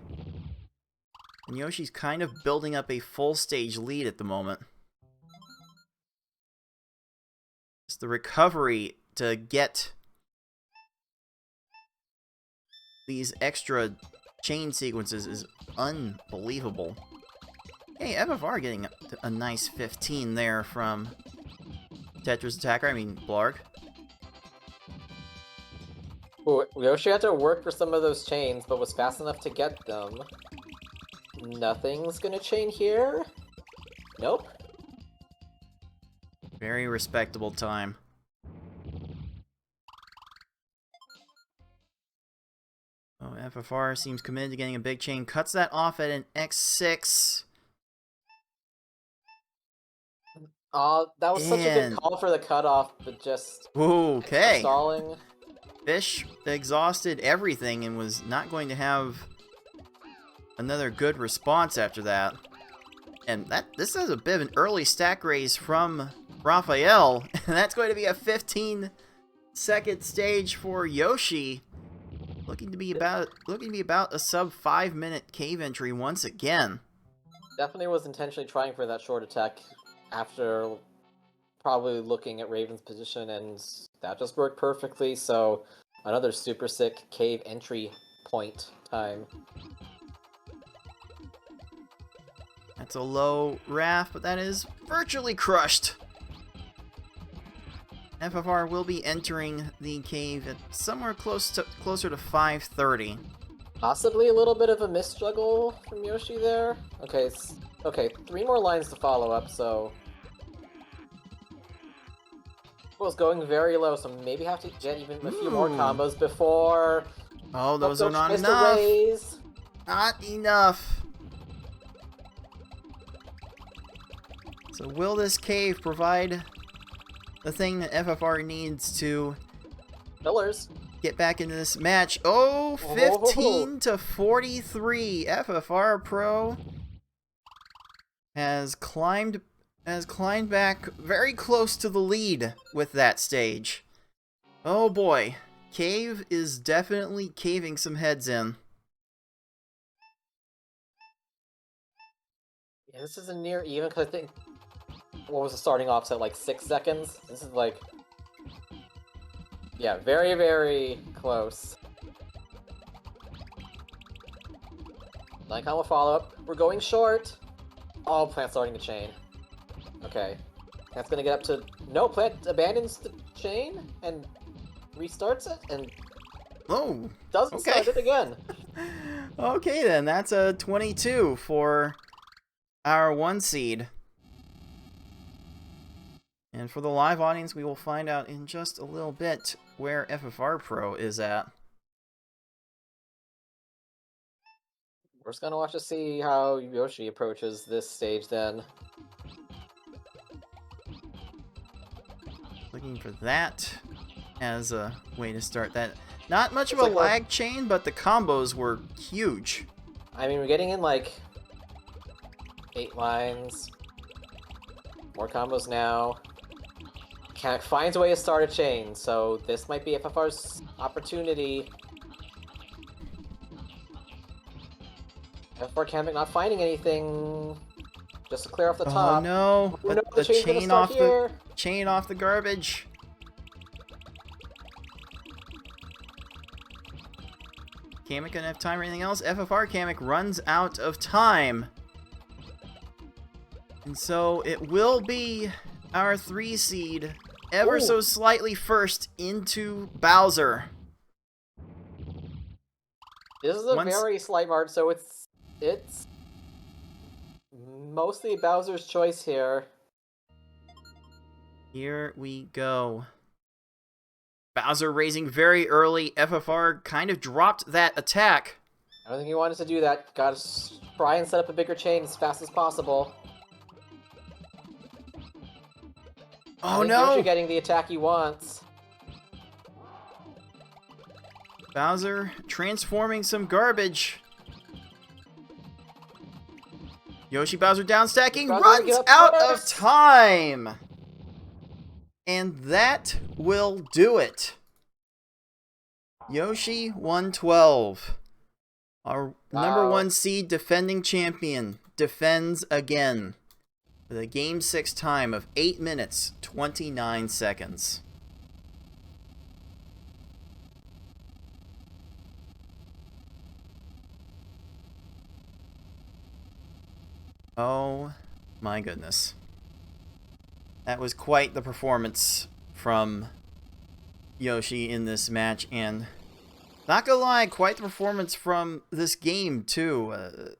And Yoshi's kind of building up a full stage lead at the moment. It's the recovery to get these extra chain sequences is unbelievable. Hey, FFR getting a nice 15 there from Tetris Attacker, Blarg. Ooh, Yoshi had to work for some of those chains, but was fast enough to get them. Nothing's gonna chain here? Nope. Very respectable time. Oh, FFR seems committed to getting a big chain. Cuts that off at an X6. That was such a good call for the cutoff, but just... Okay. Stalling. Fish exhausted everything and was not going to have another good response after that. And this is a bit of an early stack raise from Raphael. And that's going to be a 15-second stage for Yoshi. Looking to be about a sub 5-minute cave entry once again. Definitely was intentionally trying for that short attack after probably looking at Raven's position, and that just worked perfectly, so another super sick cave entry point time. That's a low RAF, but that is virtually crushed. FFR will be entering the cave at somewhere closer to 5:30. Possibly a little bit of a miss juggle from Yoshi there. Okay, okay, 3 more lines to follow up, so... It was going very low, so maybe have to get even a few more combos before... Oh, those are not enough! Not enough! So will this cave provide the thing that FFR needs to... Pillars. Get back into this match. Oh, 15 to 43. FFR Pro has climbed back very close to the lead with that stage. Oh boy, Cave is definitely caving some heads in. Yeah, this is a near even because I think what was the starting offset, like 6 seconds? This is like... Yeah, very, very close. Line combo follow-up. We're going short. Oh, Plant's starting the chain. Okay. Plant's gonna get up to... No, Plant abandons the chain and restarts it and... Oh, doesn't start it again. Okay then, that's a 22 for our 1 seed. And for the live audience, we will find out in just a little bit where FFR Pro is at. We're just gonna watch to see how Yoshi approaches this stage then. Looking for that as a way to start that. Not much of a lag chain, but the combos were huge. I mean, we're getting in like 8 lines. More combos now. Finds a way to start a chain, so this might be FFR's opportunity. FFR Kamek not finding anything, just to clear off the top. Oh no! But the chain off the garbage. Kamek gonna have time or anything else? FFR Kamek runs out of time, and so it will be our 3 seed. Ever so slightly first into Bowser. This is a very slight margin, so it's mostly Bowser's choice here. Here we go. Bowser raising very early. FFR kind of dropped that attack. I don't think he wanted to do that. Gotta try and set up a bigger chain as fast as possible. Oh no! Yoshi getting the attack he wants. Bowser transforming some garbage. Yoshi Bowser down stacking, runs out of time! And that will do it. Yoschi112, our number 1 seed defending champion, defends again. With a Game 6 time of 8 minutes, 29 seconds. Oh my goodness. That was quite the performance from Yoshi in this match, and not gonna lie, quite the performance from this game too.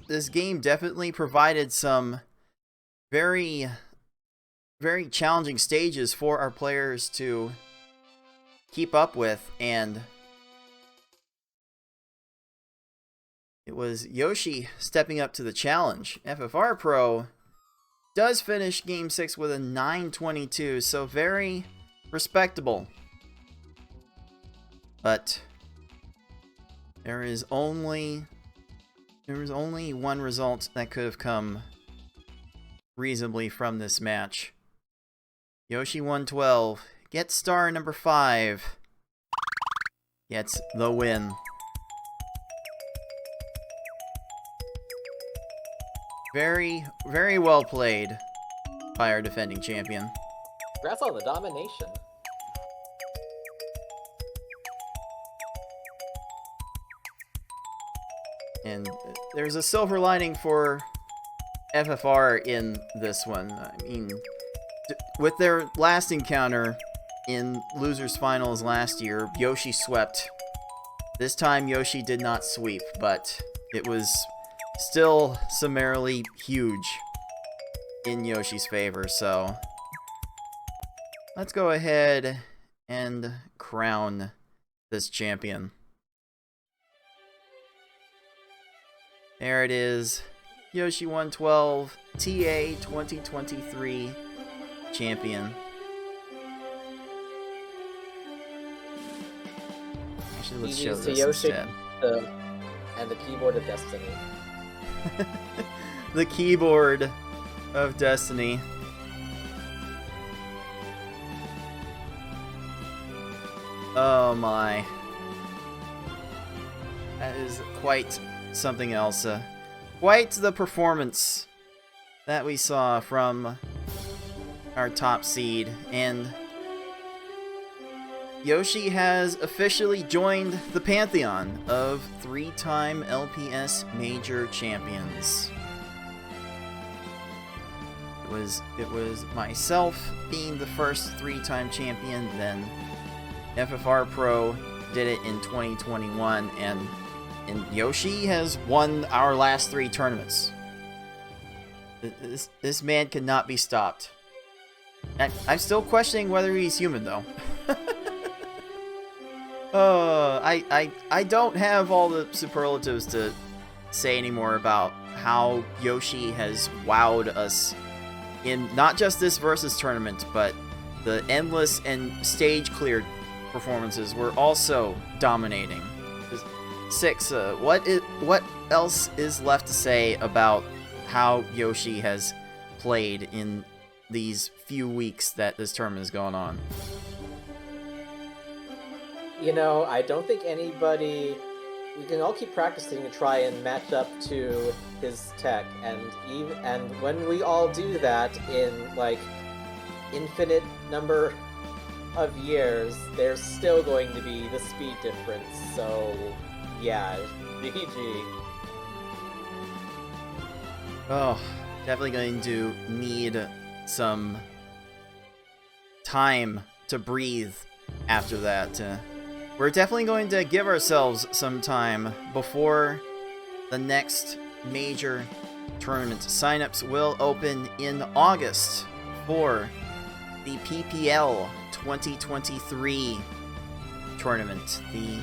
This game definitely provided some very, very challenging stages for our players to keep up with, and it was Yoshi stepping up to the challenge. FFR Pro does finish Game 6 with a 922, so very respectable. But there's only there was only one result that could have come reasonably from this match. Yoschi112 gets star number 5. Gets the win. Very, very well played by our defending champion. Congrats on the domination. And there's a silver lining for FFR in this one. I mean, with their last encounter in Losers Finals last year, Yoshi swept. This time Yoshi did not sweep, but it was still summarily huge in Yoshi's favor, so let's go ahead and crown this champion. There it is, Yoschi112, TA 2023 champion. Actually, let's show this instead. And the keyboard of destiny. The keyboard of destiny. Oh my. That is quite something else. Quite the performance that we saw from our top seed. And Yoshi has officially joined the pantheon of 3-time LPS Major Champions. It was myself being the first 3-time champion, then FFR Pro did it in 2021, and Yoshi has won our last 3 tournaments. This man cannot be stopped. I'm still questioning whether he's human, though. I don't have all the superlatives to say anymore about how Yoshi has wowed us in not just this Versus tournament, but the endless and stage-cleared performances were also dominating. 6, what else is left to say about how Yoshi has played in these few weeks that this tournament has gone on? You know, I don't think anybody... We can all keep practicing to try and match up to his tech, and when we all do that in, like, infinite number of years, there's still going to be the speed difference, so yeah, GG. Oh, definitely going to need some time to breathe after that. We're definitely going to give ourselves some time before the next major tournament. Signups will open in August for the PPL 2023 tournament, the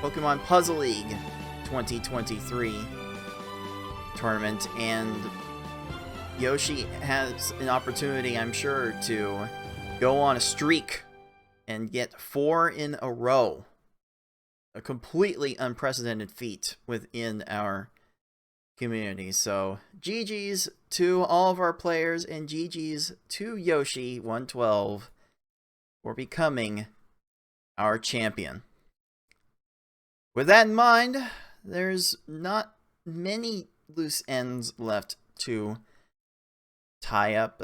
Pokemon Puzzle League 2023 tournament, and Yoshi has an opportunity, I'm sure, to go on a streak and get 4 in a row. A completely unprecedented feat within our community. So, GG's to all of our players, and GG's to Yoschi112 for becoming our champion. With that in mind, there's not many loose ends left to tie up.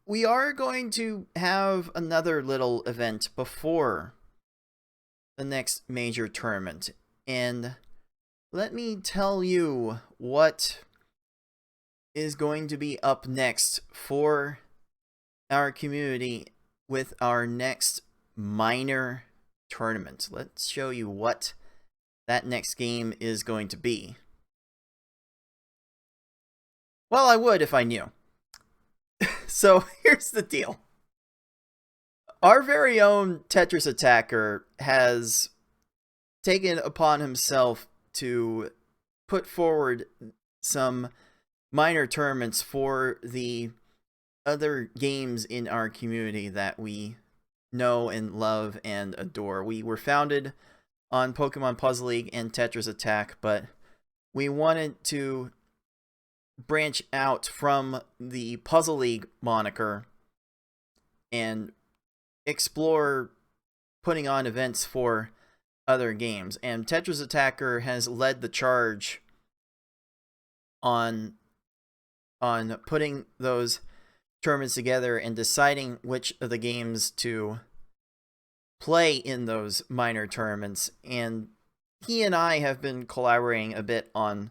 We are going to have another little event before the next major tournament, and let me tell you what is going to be up next for our community with our next minor tournament. Let's show you what that next game is going to be. Well, I would if I knew. So here's the deal. Our very own Tetris Attacker has taken upon himself to put forward some minor tournaments for the other games in our community that we know and love and adore. We were founded on Pokemon Puzzle League and Tetris Attack, but we wanted to branch out from the Puzzle League moniker and explore putting on events for other games. And Tetris Attacker has led the charge on putting those tournaments together and deciding which of the games to play in those minor tournaments. And he and I have been collaborating a bit on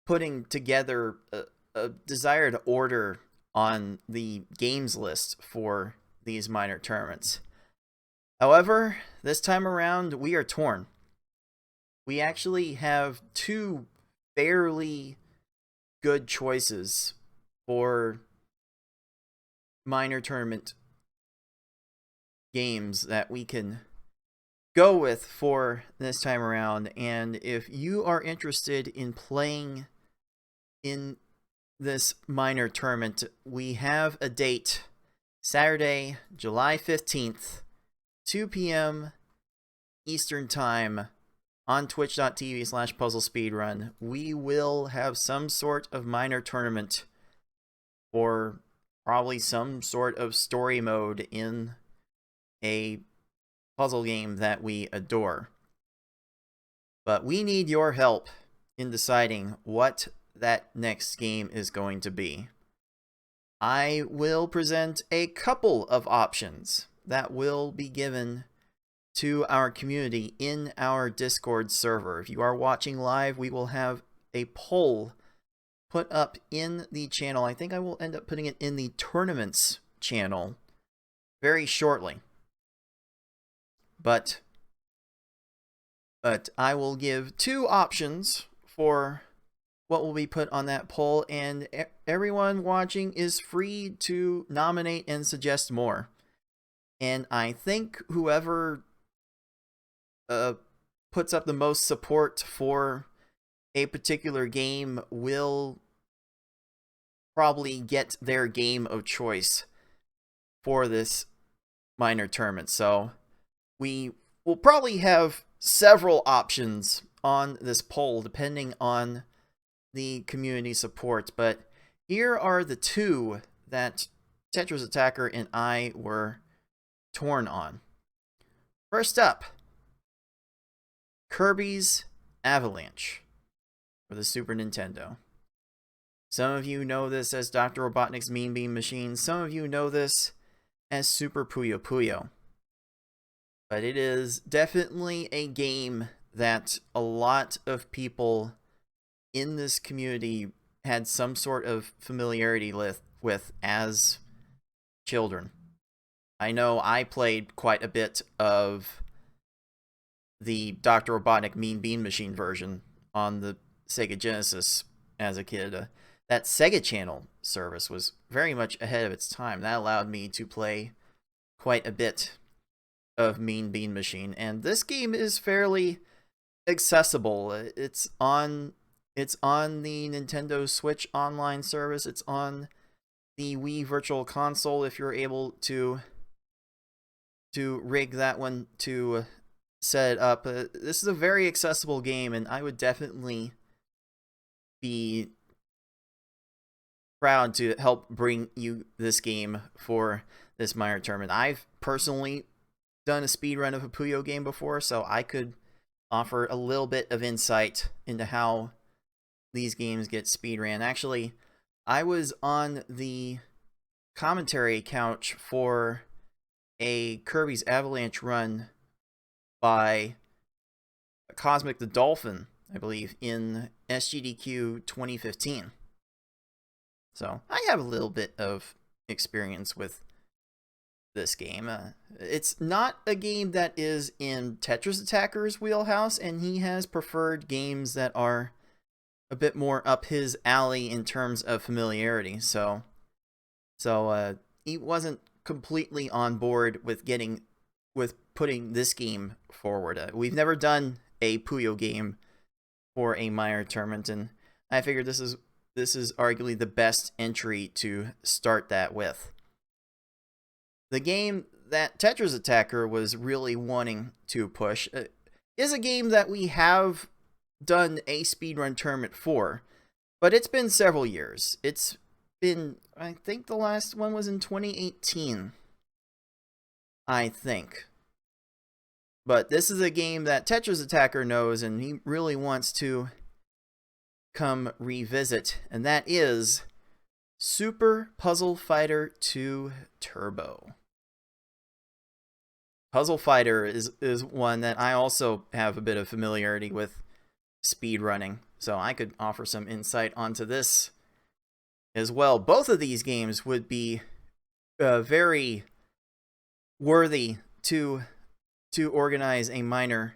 putting together a desired order on the games list for these minor tournaments. However, this time around, we are torn. We actually have two fairly good choices for minor tournament games that we can go with for this time around. And if you are interested in playing in this minor tournament, we have a date, Saturday, July 15th, 2 p.m. Eastern Time on twitch.tv/Puzzle Speedrun. We will have some sort of minor tournament or probably some sort of story mode in a puzzle game that we adore. But we need your help in deciding what that next game is going to be. I will present a couple of options that will be given to our community in our Discord server. If you are watching live, we will have a poll put up in the channel. I think I will end up putting it in the tournaments channel very shortly. But I will give two options for what will be put on that poll, and everyone watching is free to nominate and suggest more. And I think whoever puts up the most support for a particular game will probably get their game of choice for this minor tournament. So we will probably have several options on this poll depending on the community support, but here are the two that Tetris Attacker and I were torn on. First up, Kirby's Avalanche for the Super Nintendo. Some of you know this as Dr. Robotnik's Mean Bean Machine. Some of you know this as Super Puyo Puyo. But it is definitely a game that a lot of people in this community had some sort of familiarity with as children. I know I played quite a bit of the Dr. Robotnik Mean Bean Machine version on the Sega Genesis as a kid. That Sega Channel service was very much ahead of its time. That allowed me to play quite a bit of Mean Bean Machine, and this game is fairly accessible. It's on the Nintendo Switch online service. It's on the Wii Virtual Console if you're able to rig that one to set it up. This is a very accessible game, and I would definitely be proud to help bring you this game for this minor tournament. I've personally done a speedrun of a Puyo game before, so I could offer a little bit of insight into how these games get speedran. Actually, I was on the commentary couch for a Kirby's Avalanche run by Cosmic the Dolphin, I believe, in SGDQ 2015. So I have a little bit of experience with this game. It's not a game that is in Tetris Attacker's wheelhouse, and he has preferred games that are a bit more up his alley in terms of familiarity. So he wasn't completely on board with putting this game forward. We've never done a Puyo game for a minor tournament, and I figured this is arguably the best entry to start that with. The game that Tetris Attacker was really wanting to push is a game that we have done a speedrun tournament for, but it's been several years. It's been, I think the last one was in 2018. I think. But this is a game that Tetris Attacker knows and he really wants to come revisit, and that is Super Puzzle Fighter 2 Turbo. Puzzle Fighter is one that I also have a bit of familiarity with speedrunning, so I could offer some insight onto this as well. Both of these games would be very worthy to organize a minor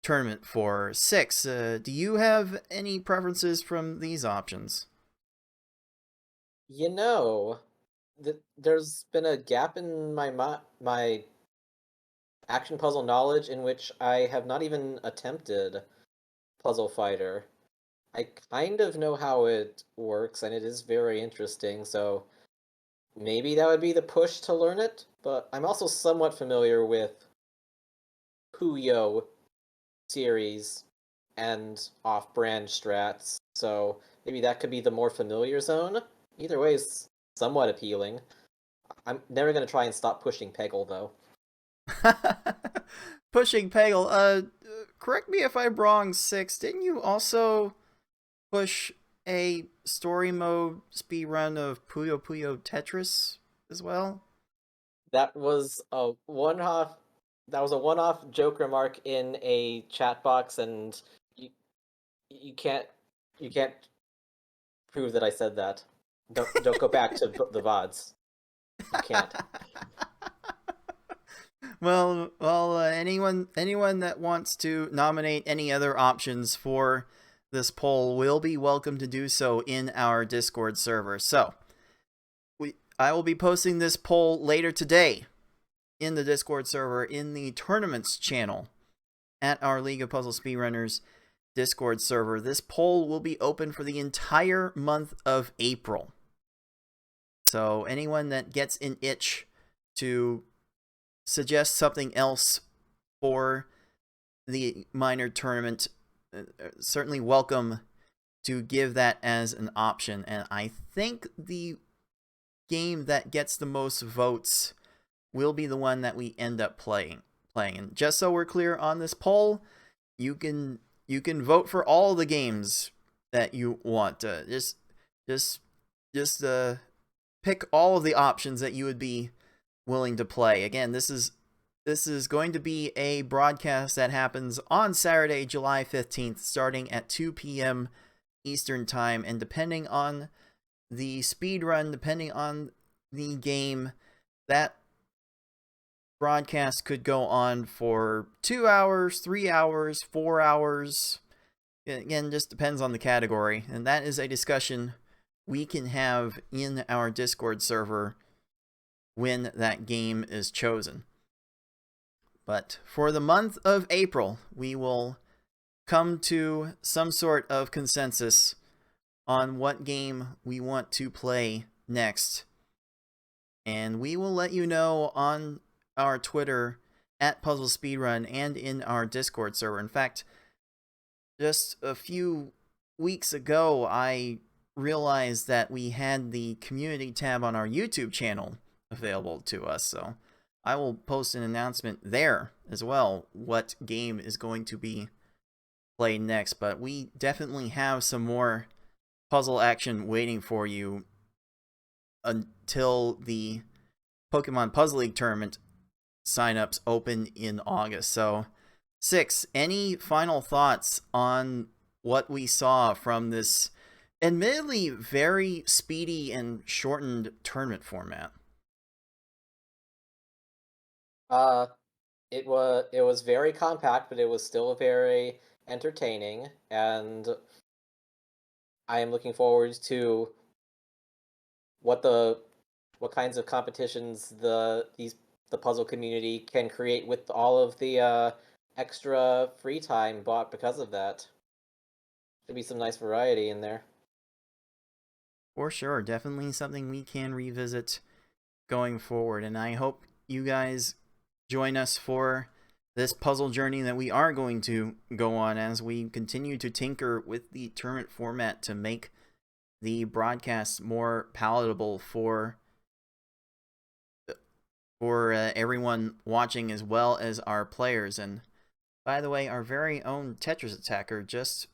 tournament for. Six, do you have any preferences from these options? You know, there's been a gap in my action puzzle knowledge in which I have not even attempted Puzzle Fighter. I kind of know how it works, and it is very interesting, so maybe that would be the push to learn it, but I'm also somewhat familiar with Puyo series and off-brand strats, so maybe that could be the more familiar zone. Either way is somewhat appealing. I'm never going to try and stop pushing Peggle, though. Pushing Peggle, correct me if I'm wrong, Six, didn't you also push a story mode speedrun of Puyo Puyo Tetris as well? That was a one-off. That was a one-off joke remark in a chat box, and you can't prove that I said that. Don't go back to the VODs. You can't. Well, anyone that wants to nominate any other options for this poll will be welcome to do so in our Discord server. So, I will be posting this poll later today in the Discord server in the tournaments channel at our League of Puzzle Speedrunners Discord server. This poll will be open for the entire month of April. So anyone that gets an itch to suggest something else for the minor tournament, certainly welcome to give that as an option. And I think the game that gets the most votes will be the one that we end up playing. And just so we're clear on this poll, you can vote for all the games that you want. Just pick all of the options that you would be willing to play. Again, this is going to be a broadcast that happens on Saturday, July 15th, starting at 2 p.m. Eastern Time, and depending on the speedrun, depending on the game, that broadcast could go on for 2 hours, 3 hours, 4 hours. Again, just depends on the category, and that is a discussion we can have in our Discord server when that game is chosen. But for the month of April, we will come to some sort of consensus on what game we want to play next. And we will let you know on our Twitter at Puzzle Speedrun and in our Discord server. In fact, just a few weeks ago, I realized that we had the community tab on our YouTube channel available to us, so I will post an announcement there as well what game is going to be played next. But we definitely have some more puzzle action waiting for you until the Pokemon Puzzle League tournament signups open in August. So, Six, any final thoughts on what we saw from this admittedly very speedy and shortened tournament format? It was very compact, but it was still very entertaining, and I am looking forward to what kinds of competitions the puzzle community can create with all of the extra free time bought because of that. Should be some nice variety in there. For sure, definitely something we can revisit going forward, and I hope you guys join us for this puzzle journey that we are going to go on as we continue to tinker with the tournament format to make the broadcasts more palatable for everyone watching as well as our players. And by the way, our very own Tetris Attacker just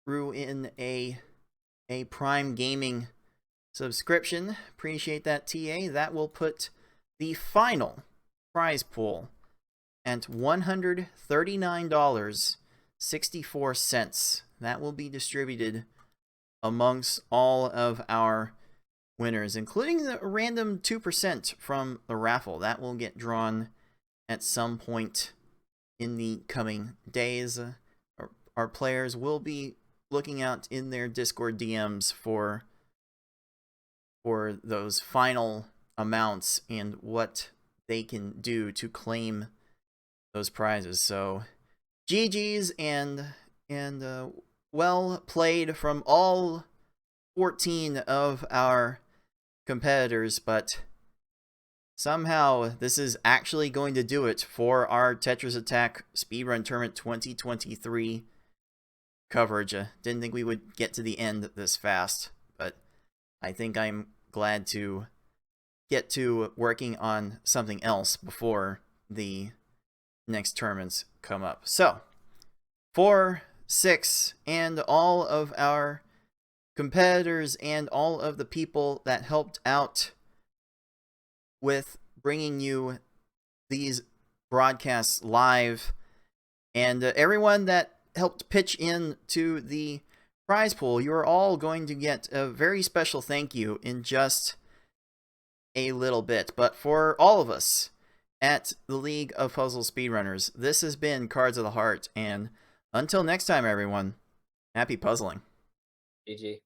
threw in a Prime Gaming subscription. Appreciate that, TA. That will put the final prize pool at $139.64. That will be distributed amongst all of our winners, including the random 2% from the raffle. That will get drawn at some point in the coming days. Our players will be looking out in their Discord DMs for those final amounts and what they can do to claim those prizes. So GG's and well played from all 14 of our competitors, but somehow this is actually going to do it for our Tetris Attack Speedrun Tournament 2023 coverage. Didn't think we would get to the end this fast, but I think I'm glad to get to working on something else before the next tournaments come up. So, 4, 6, and all of our competitors and all of the people that helped out with bringing you these broadcasts live, and everyone that helped pitch in to the prize pool, you're all going to get a very special thank you in just a little bit. But for all of us at the League of Puzzle Speedrunners, this has been Cards of the Heart, and until next time, everyone, happy puzzling. GG.